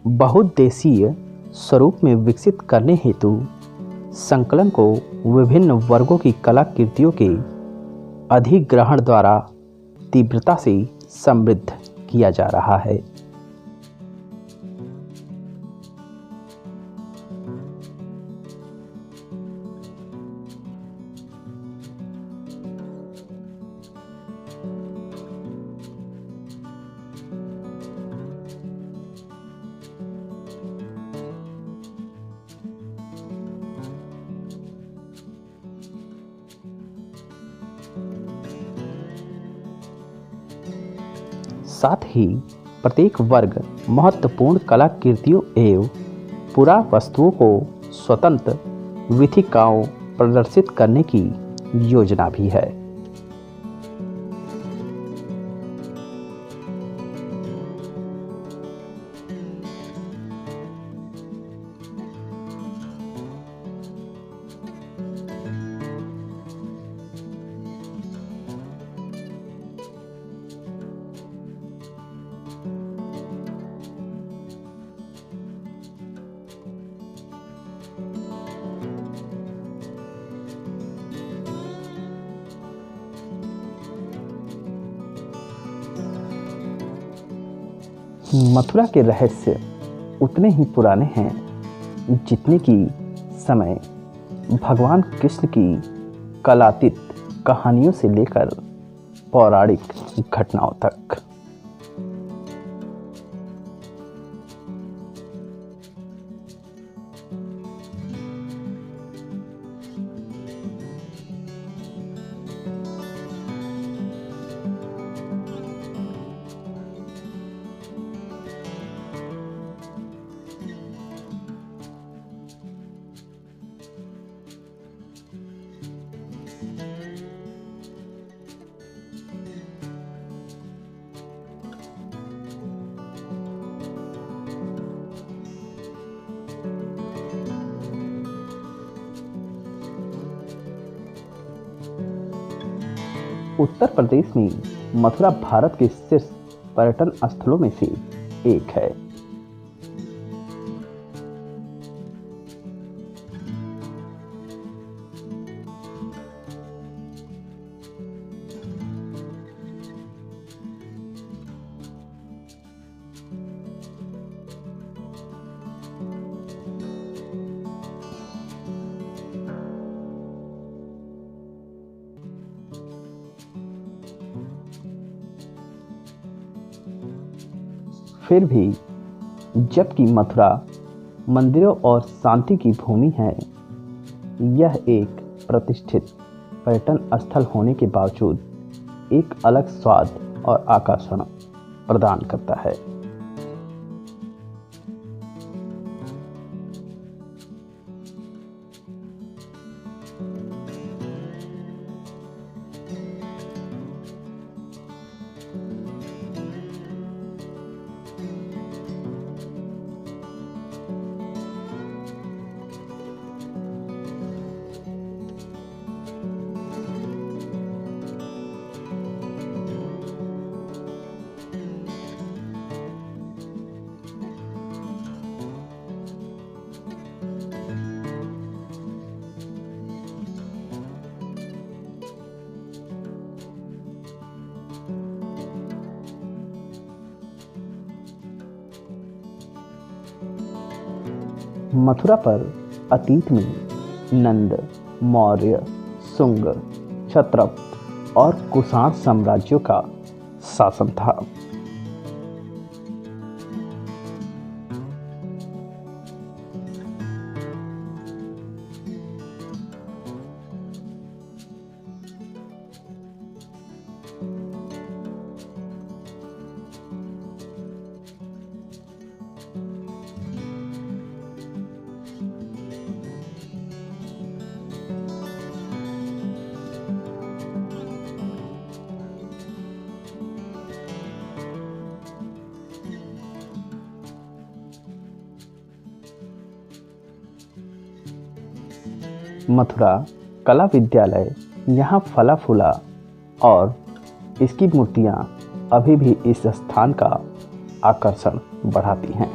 बहुउद्देशीय स्वरूप में विकसित करने हेतु संकलन को विभिन्न वर्गों की कलाकृतियों के अधिग्रहण द्वारा तीव्रता से समृद्ध किया जा रहा है। साथ ही प्रत्येक वर्ग महत्वपूर्ण कलाकृतियों एवं पुरावस्तुओं को स्वतंत्र वीथिकाओं प्रदर्शित करने की योजना भी है। मथुरा के रहस्य उतने ही पुराने हैं जितने कि समय भगवान कृष्ण की कलातीत कहानियों से लेकर पौराणिक घटनाओं तक। उत्तर प्रदेश में मथुरा भारत के शीर्ष पर्यटन स्थलों में से एक है। फिर भी जबकि मथुरा मंदिरों और शांति की भूमि है, यह एक प्रतिष्ठित पर्यटन स्थल होने के बावजूद एक अलग स्वाद और आकर्षण प्रदान करता है। मथुरा पर अतीत में नंद, मौर्य, शुंग, क्षत्रप और कुषाण साम्राज्यों का शासन था। मथुरा कला विद्यालय यहाँ फला फूला और इसकी मूर्तियाँ अभी भी इस स्थान का आकर्षण बढ़ाती हैं।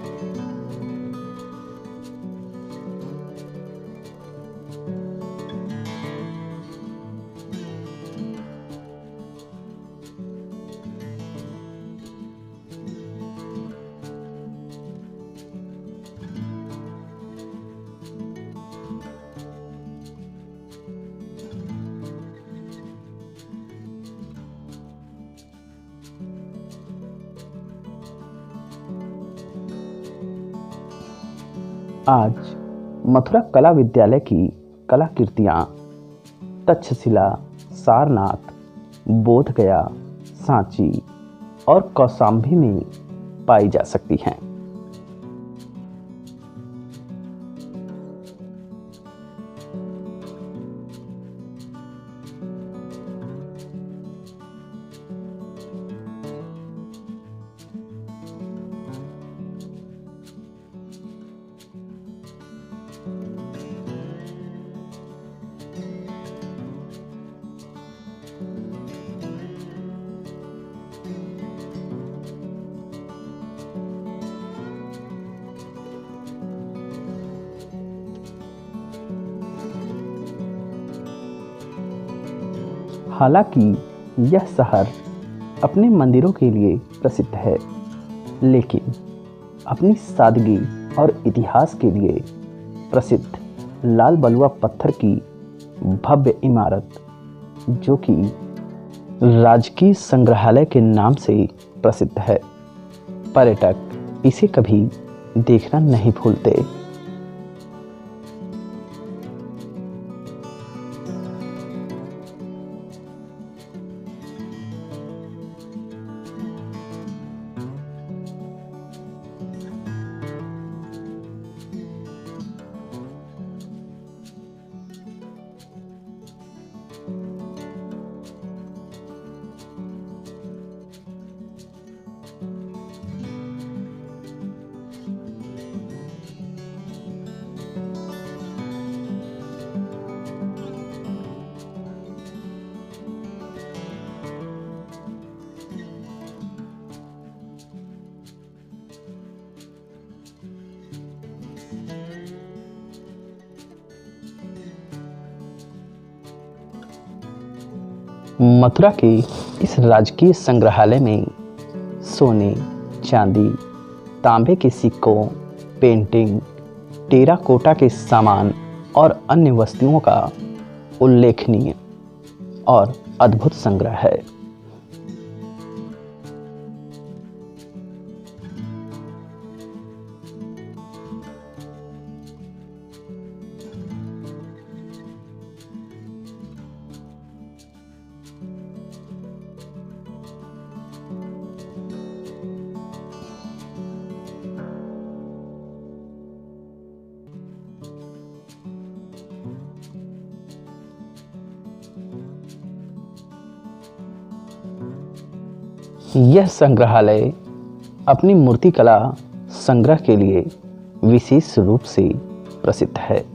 आज मथुरा कला विद्यालय की कलाकृतियाँ तक्षशिला, सारनाथ, बोधगया, सांची और कौशाम्बी में पाई जा सकती हैं। हालांकि यह शहर अपने मंदिरों के लिए प्रसिद्ध है, लेकिन अपनी सादगी और इतिहास के लिए प्रसिद्ध लाल बलुआ पत्थर की भव्य इमारत, जो कि राजकीय संग्रहालय के नाम से प्रसिद्ध है, पर्यटक इसे कभी देखना नहीं भूलते। मथुरा के इस राजकीय संग्रहालय में सोने, चांदी, तांबे के सिक्कों, पेंटिंग, टेराकोटा के सामान और अन्य वस्तुओं का उल्लेखनीय और अद्भुत संग्रह है। यह संग्रहालय अपनी मूर्तिकला संग्रह के लिए विशेष रूप से प्रसिद्ध है।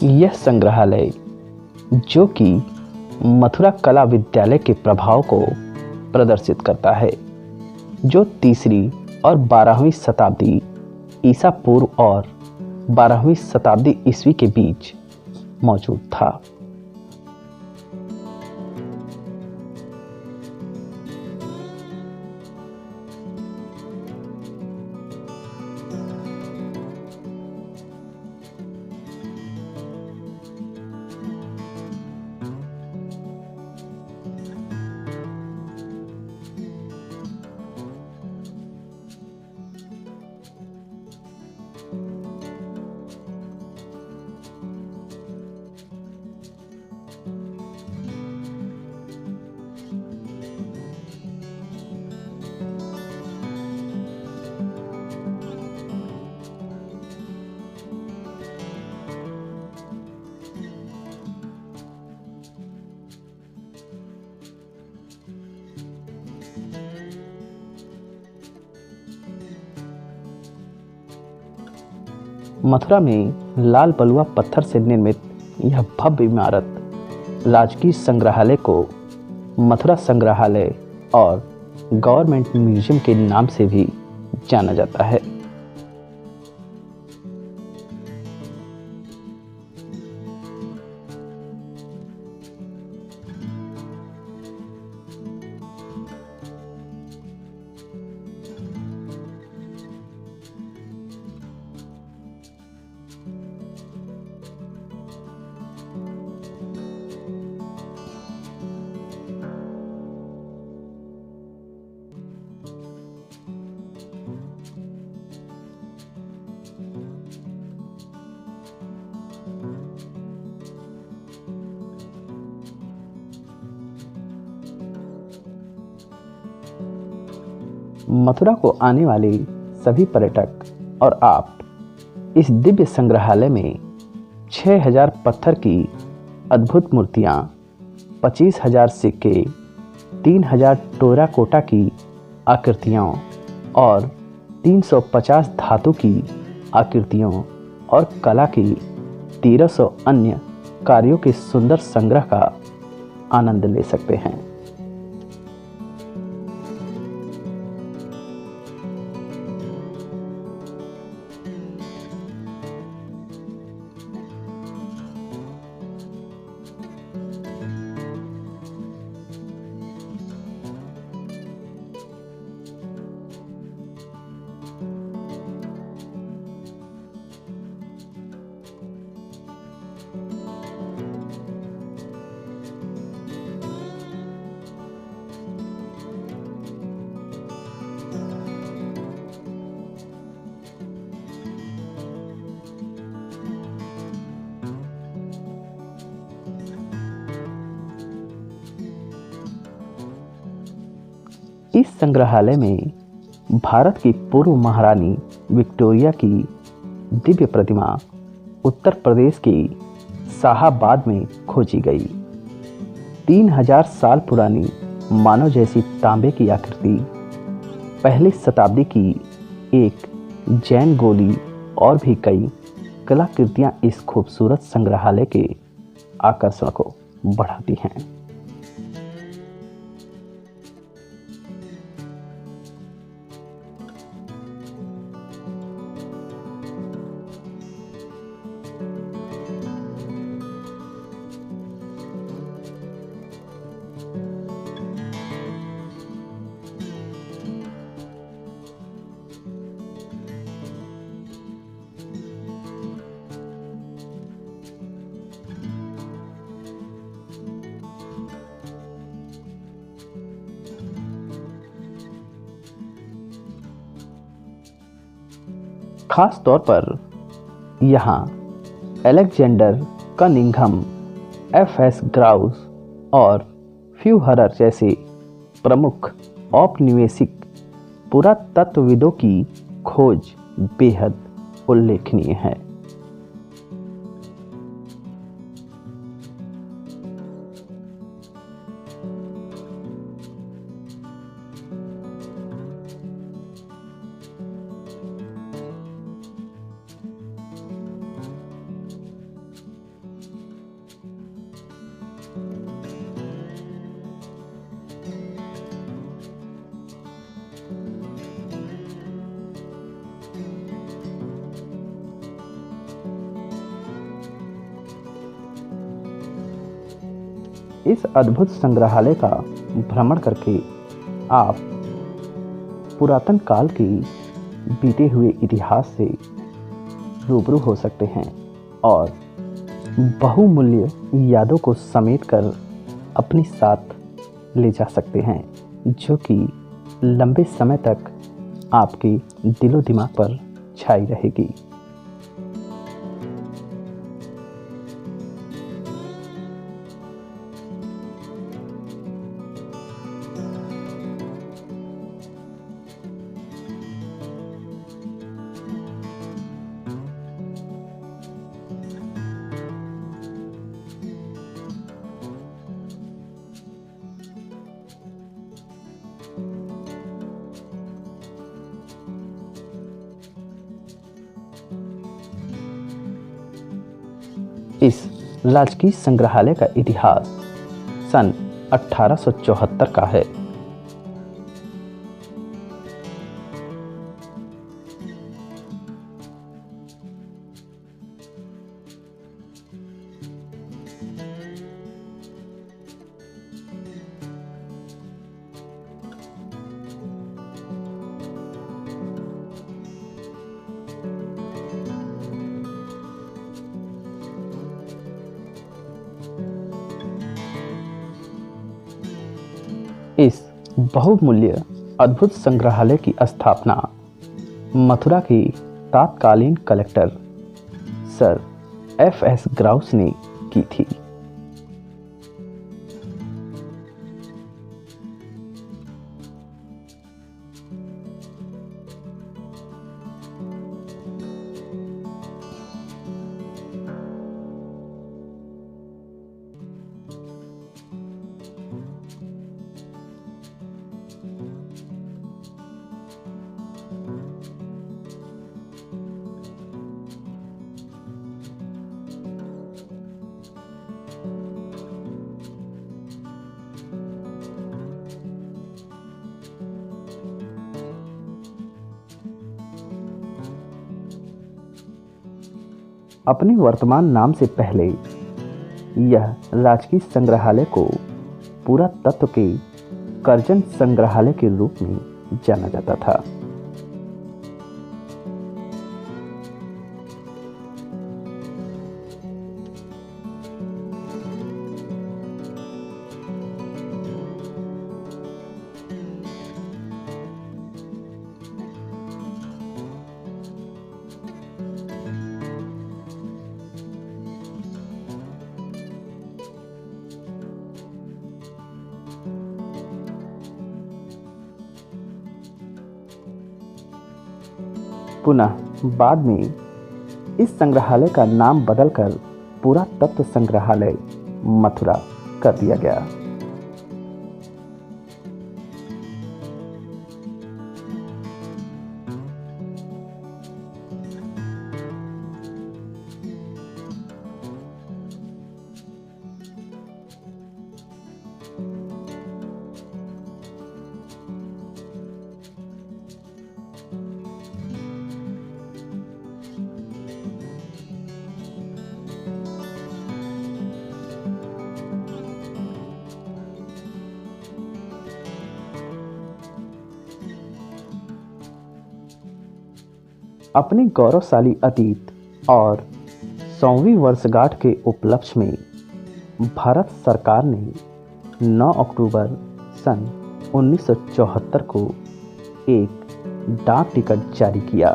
यह संग्रहालय, जो कि मथुरा कला विद्यालय के प्रभाव को प्रदर्शित करता है, जो 3वीं और 12वीं शताब्दी ईसा पूर्व और 12वीं शताब्दी ईस्वी के बीच मौजूद था। मथुरा में लाल बलुआ पत्थर से निर्मित यह भव्य इमारत राजकीय संग्रहालय को मथुरा संग्रहालय और गवर्नमेंट म्यूजियम के नाम से भी जाना जाता है। मथुरा को आने वाले सभी पर्यटक और आप इस दिव्य संग्रहालय में 6000 पत्थर की अद्भुत मूर्तियां, 25,000 सिक्के, 3000 टेराकोटा की आकृतियां और 350 धातु की आकृतियों और कला की 1300 अन्य कार्यों के सुंदर संग्रह का आनंद ले सकते हैं। इस संग्रहालय में भारत की पूर्व महारानी विक्टोरिया की दिव्य प्रतिमा उत्तर प्रदेश की शाहाबाद में खोजी गई। 3000 साल पुरानी मानव जैसी तांबे की आकृति, पहली शताब्दी की एक जैन गोली और भी कई कलाकृतियां इस खूबसूरत संग्रहालय के आकर्षण को बढ़ाती हैं। खास तौर पर यहाँ अलेक्जेंडर कनिंघम, एफ.एस. ग्राउस और फ्यूहरर जैसे प्रमुख औपनिवेशिक पुरातत्वविदों की खोज बेहद उल्लेखनीय है। इस अद्भुत संग्रहालय का भ्रमण करके आप पुरातन काल के बीते हुए इतिहास से रूबरू हो सकते हैं और बहुमूल्य यादों को समेट कर अपने साथ ले जा सकते हैं, जो कि लंबे समय तक आपके दिलो दिमाग पर छाई रहेगी। इस राजकीय संग्रहालय का इतिहास सन 1874 का है। इस बहुमूल्य अद्भुत संग्रहालय की स्थापना मथुरा के तत्कालीन कलेक्टर सर एफ.एस. ग्राउस ने की थी। अपने वर्तमान नाम से पहले यह राजकीय संग्रहालय को पुरातत्व के कर्जन संग्रहालय के रूप में जाना जाता था। पुनः बाद में इस संग्रहालय का नाम बदलकर पुरातत्व संग्रहालय मथुरा कर दिया गया। अपने गौरवशाली अतीत और 100वीं वर्षगांठ के उपलक्ष्य में भारत सरकार ने 9 अक्टूबर सन 1974 को एक डाक टिकट जारी किया।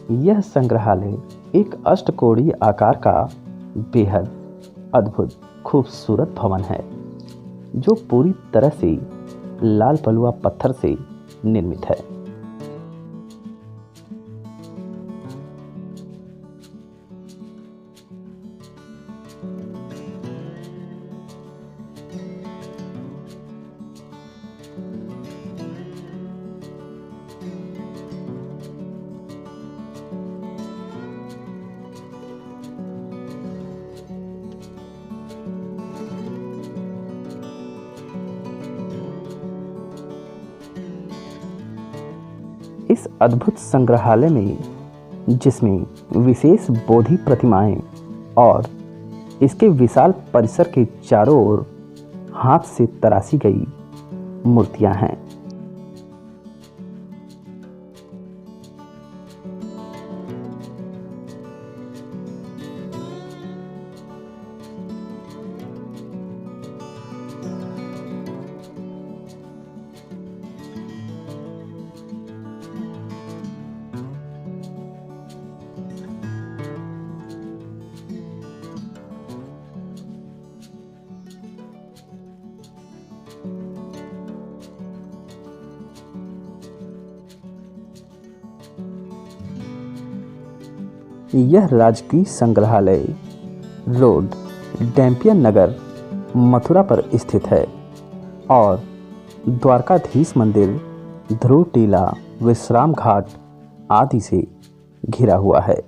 यह संग्रहालय एक अष्टकोणीय आकार का बेहद अद्भुत खूबसूरत भवन है जो पूरी तरह से लाल बलुआ पत्थर से निर्मित है। इस अद्भुत संग्रहालय में, जिसमें विशेष बोधि प्रतिमाएं और इसके विशाल परिसर के चारों ओर हाथ से तराशी गई मूर्तियां हैं। यह राजकीय संग्रहालय रोड डैम्पियन नगर मथुरा पर स्थित है और द्वारकाधीश मंदिर, ध्रुव टीला, विश्राम घाट आदि से घिरा हुआ है।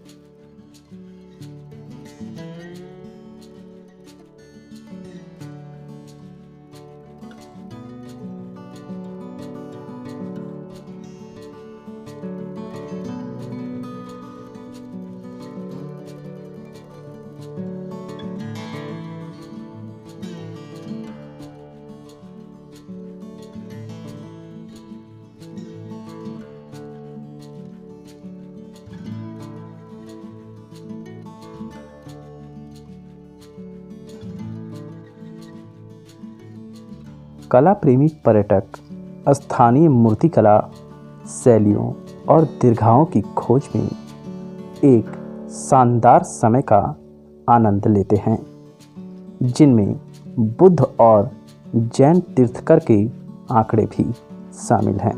कला प्रेमी पर्यटक स्थानीय मूर्तिकला शैलियों और दीर्घाओं की खोज में एक शानदार समय का आनंद लेते हैं, जिनमें बुद्ध और जैन तीर्थकर के आंकड़े भी शामिल हैं।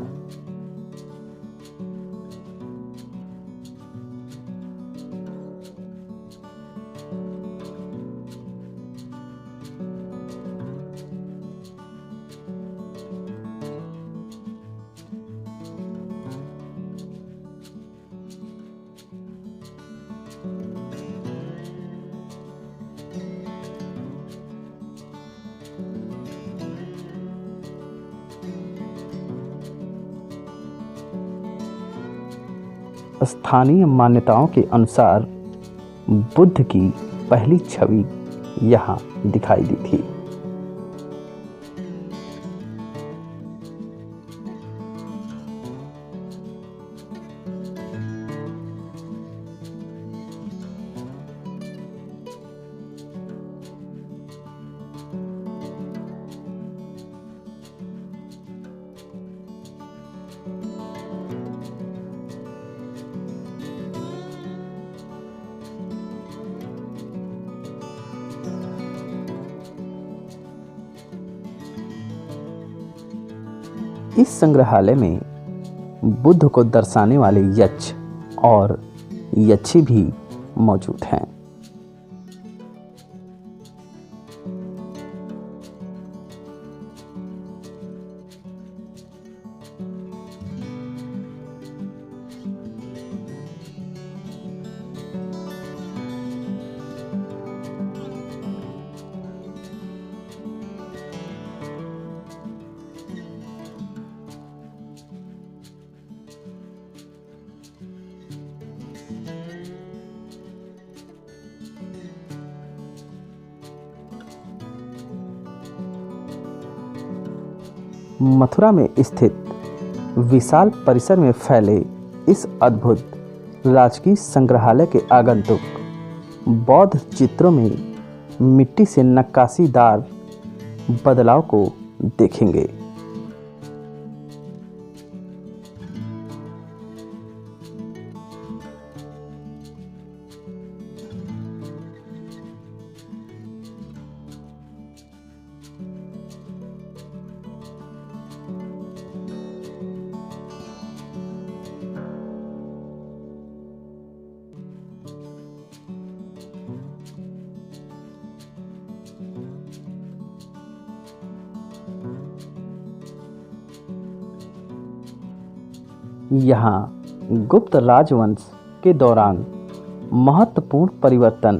स्थानीय मान्यताओं के अनुसार बुद्ध की पहली छवि यहाँ दिखाई दी थी। इस संग्रहालय में बुद्ध को दर्शाने वाले यक्ष और यक्षी भी मौजूद हैं। मथुरा में स्थित विशाल परिसर में फैले इस अद्भुत राजकीय संग्रहालय के आगंतुक बौद्ध चित्रों में मिट्टी से नक्काशीदार बदलाव को देखेंगे। यहाँ गुप्त राजवंश के दौरान महत्वपूर्ण परिवर्तन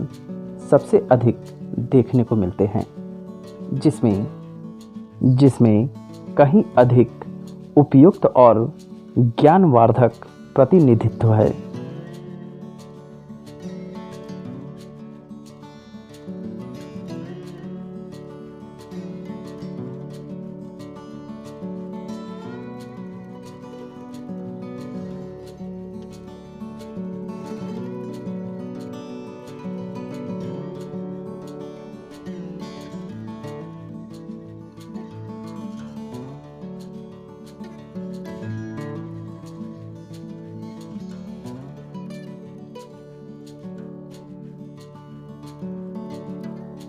सबसे अधिक देखने को मिलते हैं, जिसमें जिसमें कहीं अधिक उपयुक्त और ज्ञानवर्धक प्रतिनिधित्व है।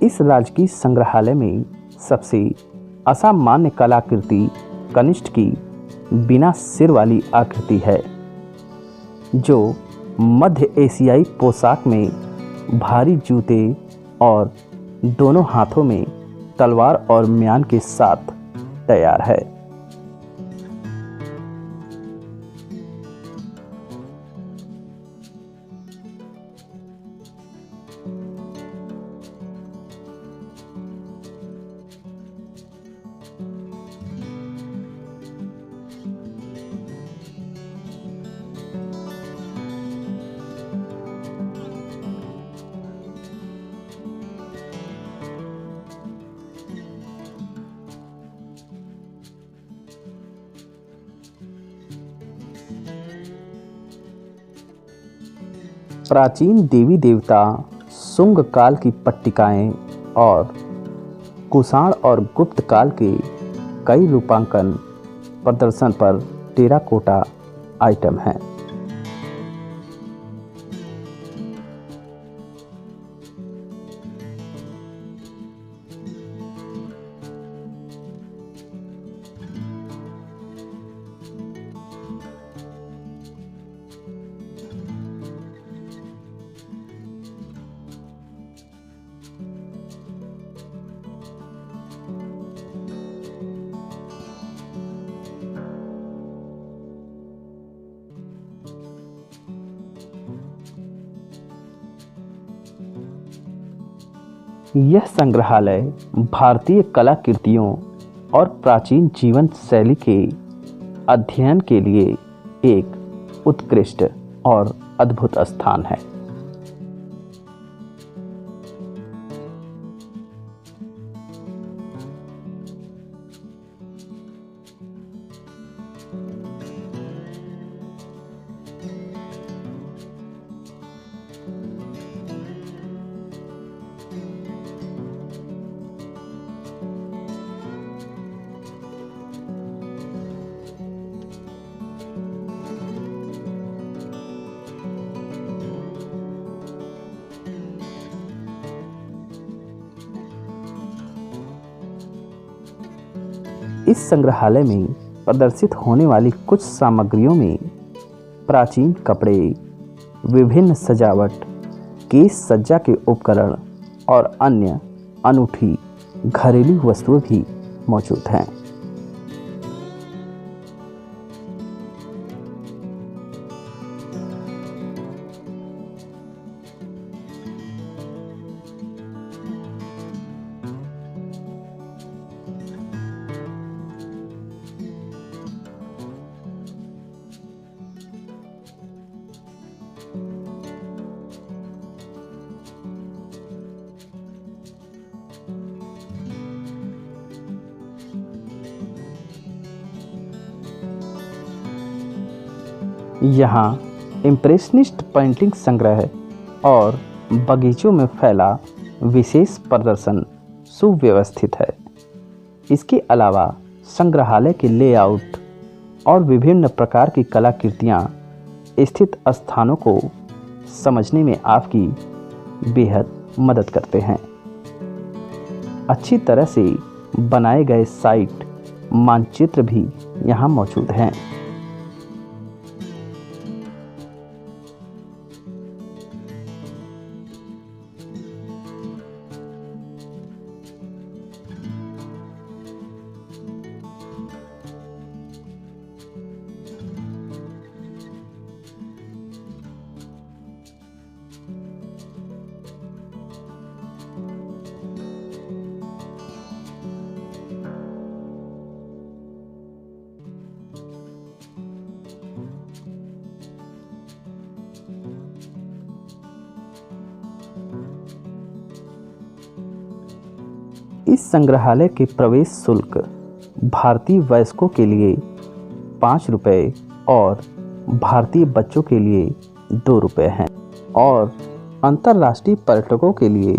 इस राजकीय संग्रहालय में सबसे असामान्य कलाकृति कनिष्ठ की बिना सिर वाली आकृति है, जो मध्य एशियाई पोशाक में भारी जूते और दोनों हाथों में तलवार और म्यान के साथ तैयार है। प्राचीन देवी देवता शुंग काल की पट्टिकाएं और कुषाण और गुप्त काल के कई रूपांकन प्रदर्शन पर टेराकोटा आइटम हैं। यह संग्रहालय भारतीय कलाकृतियों और प्राचीन जीवन शैली के अध्ययन के लिए एक उत्कृष्ट और अद्भुत स्थान है। इस संग्रहालय में प्रदर्शित होने वाली कुछ सामग्रियों में प्राचीन कपड़े, विभिन्न सजावट, केश सज्जा के उपकरण और अन्य अनूठी घरेलू वस्तुएं भी मौजूद हैं। यहाँ इम्प्रेशनिस्ट पेंटिंग संग्रह और बगीचों में फैला विशेष प्रदर्शन सुव्यवस्थित है। इसके अलावा संग्रहालय के लेआउट और विभिन्न प्रकार की कलाकृतियाँ स्थित स्थानों को समझने में आपकी बेहद मदद करते हैं। अच्छी तरह से बनाए गए साइट मानचित्र भी यहाँ मौजूद हैं। इस संग्रहालय के प्रवेश शुल्क भारतीय वयस्कों के लिए 5 रुपये और भारतीय बच्चों के लिए 2 रुपये हैं और अंतर्राष्ट्रीय पर्यटकों के लिए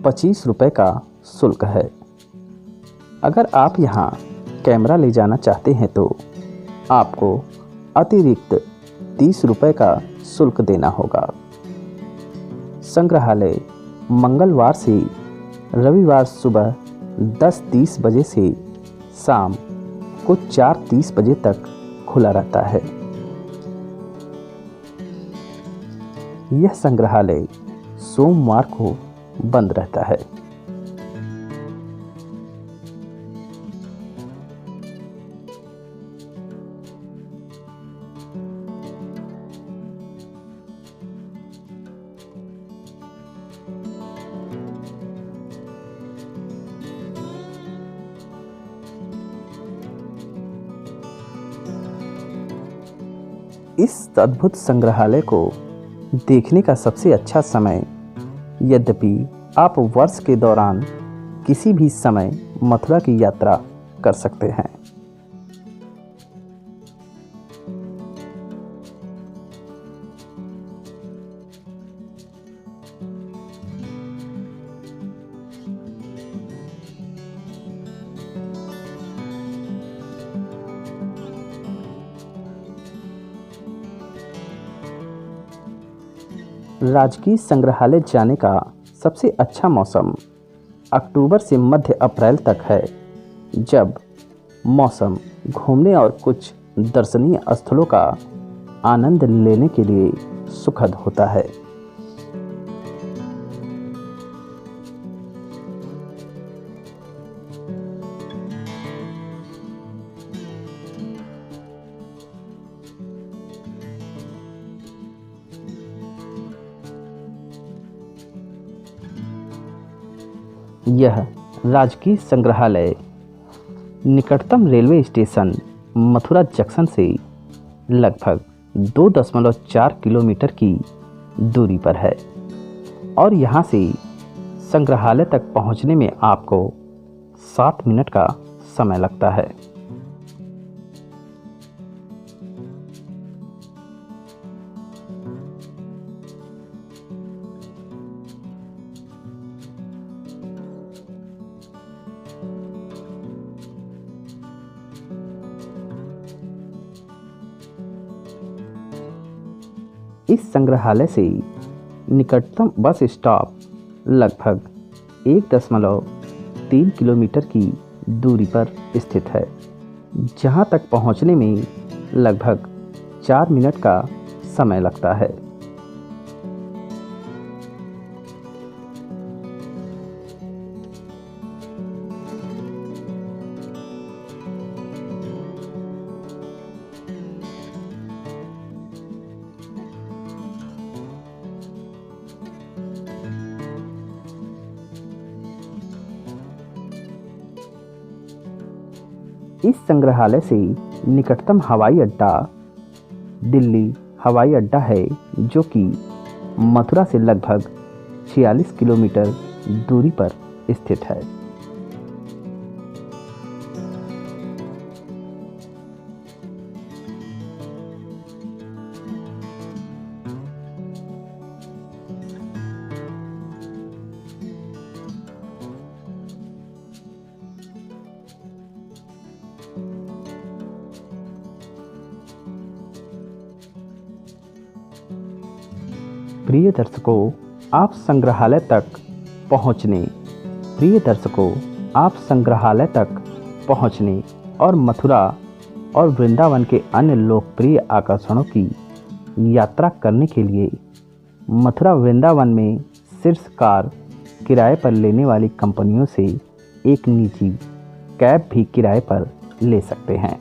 25 रुपये का शुल्क है। अगर आप यहाँ कैमरा ले जाना चाहते हैं तो आपको अतिरिक्त 30 रुपये का शुल्क देना होगा। संग्रहालय मंगलवार से रविवार सुबह 10:30 बजे से शाम को 4:30 बजे तक खुला रहता है। यह संग्रहालय सोमवार को बंद रहता है। इस अद्भुत संग्रहालय को देखने का सबसे अच्छा समय, यद्यपि आप वर्ष के दौरान किसी भी समय मथुरा की यात्रा कर सकते हैं। राजकीय संग्रहालय जाने का सबसे अच्छा मौसम अक्टूबर से मध्य अप्रैल तक है, जब मौसम घूमने और कुछ दर्शनीय स्थलों का आनंद लेने के लिए सुखद होता है। यह राजकीय संग्रहालय निकटतम रेलवे स्टेशन मथुरा जंक्शन से लगभग 2.4 किलोमीटर की दूरी पर है और यहाँ से संग्रहालय तक पहुँचने में आपको 7 मिनट का समय लगता है। इस संग्रहालय से निकटतम बस स्टॉप लगभग 1.3 किलोमीटर की दूरी पर स्थित है, जहां तक पहुंचने में लगभग 4 मिनट का समय लगता है। इस संग्रहालय से निकटतम हवाई अड्डा दिल्ली हवाई अड्डा है, जो कि मथुरा से लगभग 46 किलोमीटर दूरी पर स्थित है। प्रिय दर्शकों, आप संग्रहालय तक पहुंचने और मथुरा और वृंदावन के अन्य लोकप्रिय आकर्षणों की यात्रा करने के लिए मथुरा वृंदावन में शीर्ष कार किराए पर लेने वाली कंपनियों से एक निजी कैब भी किराए पर ले सकते हैं।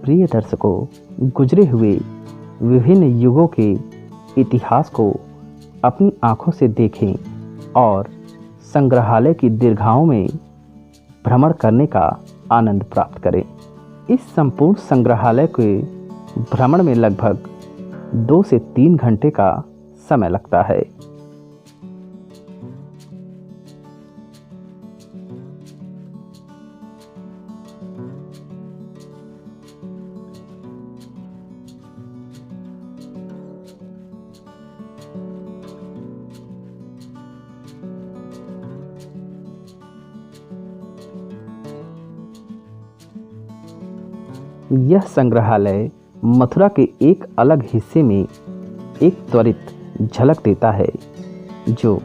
प्रिय दर्शकों, गुजरे हुए विभिन्न युगों के इतिहास को अपनी आंखों से देखें और संग्रहालय की दीर्घाओं में भ्रमण करने का आनंद प्राप्त करें। इस संपूर्ण संग्रहालय के भ्रमण में लगभग 2 से 3 घंटे का समय लगता है। यह संग्रहालय मथुरा के एक अलग हिस्से में एक त्वरित झलक देता है, जो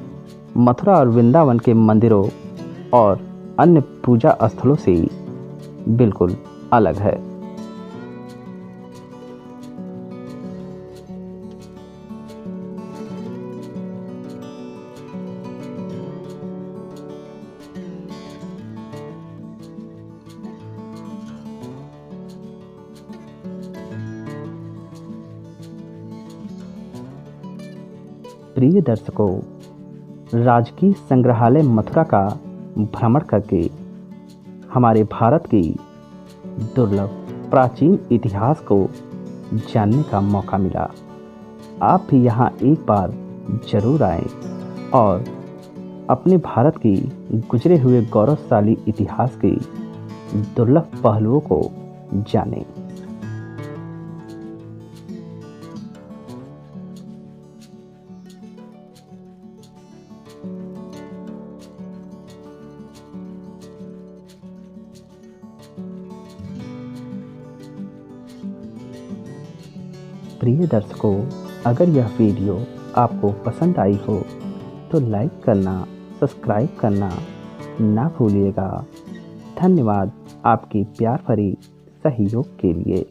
मथुरा और वृंदावन के मंदिरों और अन्य पूजा स्थलों से बिल्कुल अलग है। प्रिय दर्शकों, राजकीय संग्रहालय मथुरा का भ्रमण करके हमारे भारत की दुर्लभ प्राचीन इतिहास को जानने का मौका मिला। आप भी यहाँ एक बार जरूर आएं और अपने भारत की गुजरे हुए गौरवशाली इतिहास के दुर्लभ पहलुओं को जानें। प्रिय दर्शकों, अगर यह वीडियो आपको पसंद आई हो तो लाइक करना, सब्सक्राइब करना ना भूलिएगा। धन्यवाद आपकी प्यार भरी सहयोग के लिए।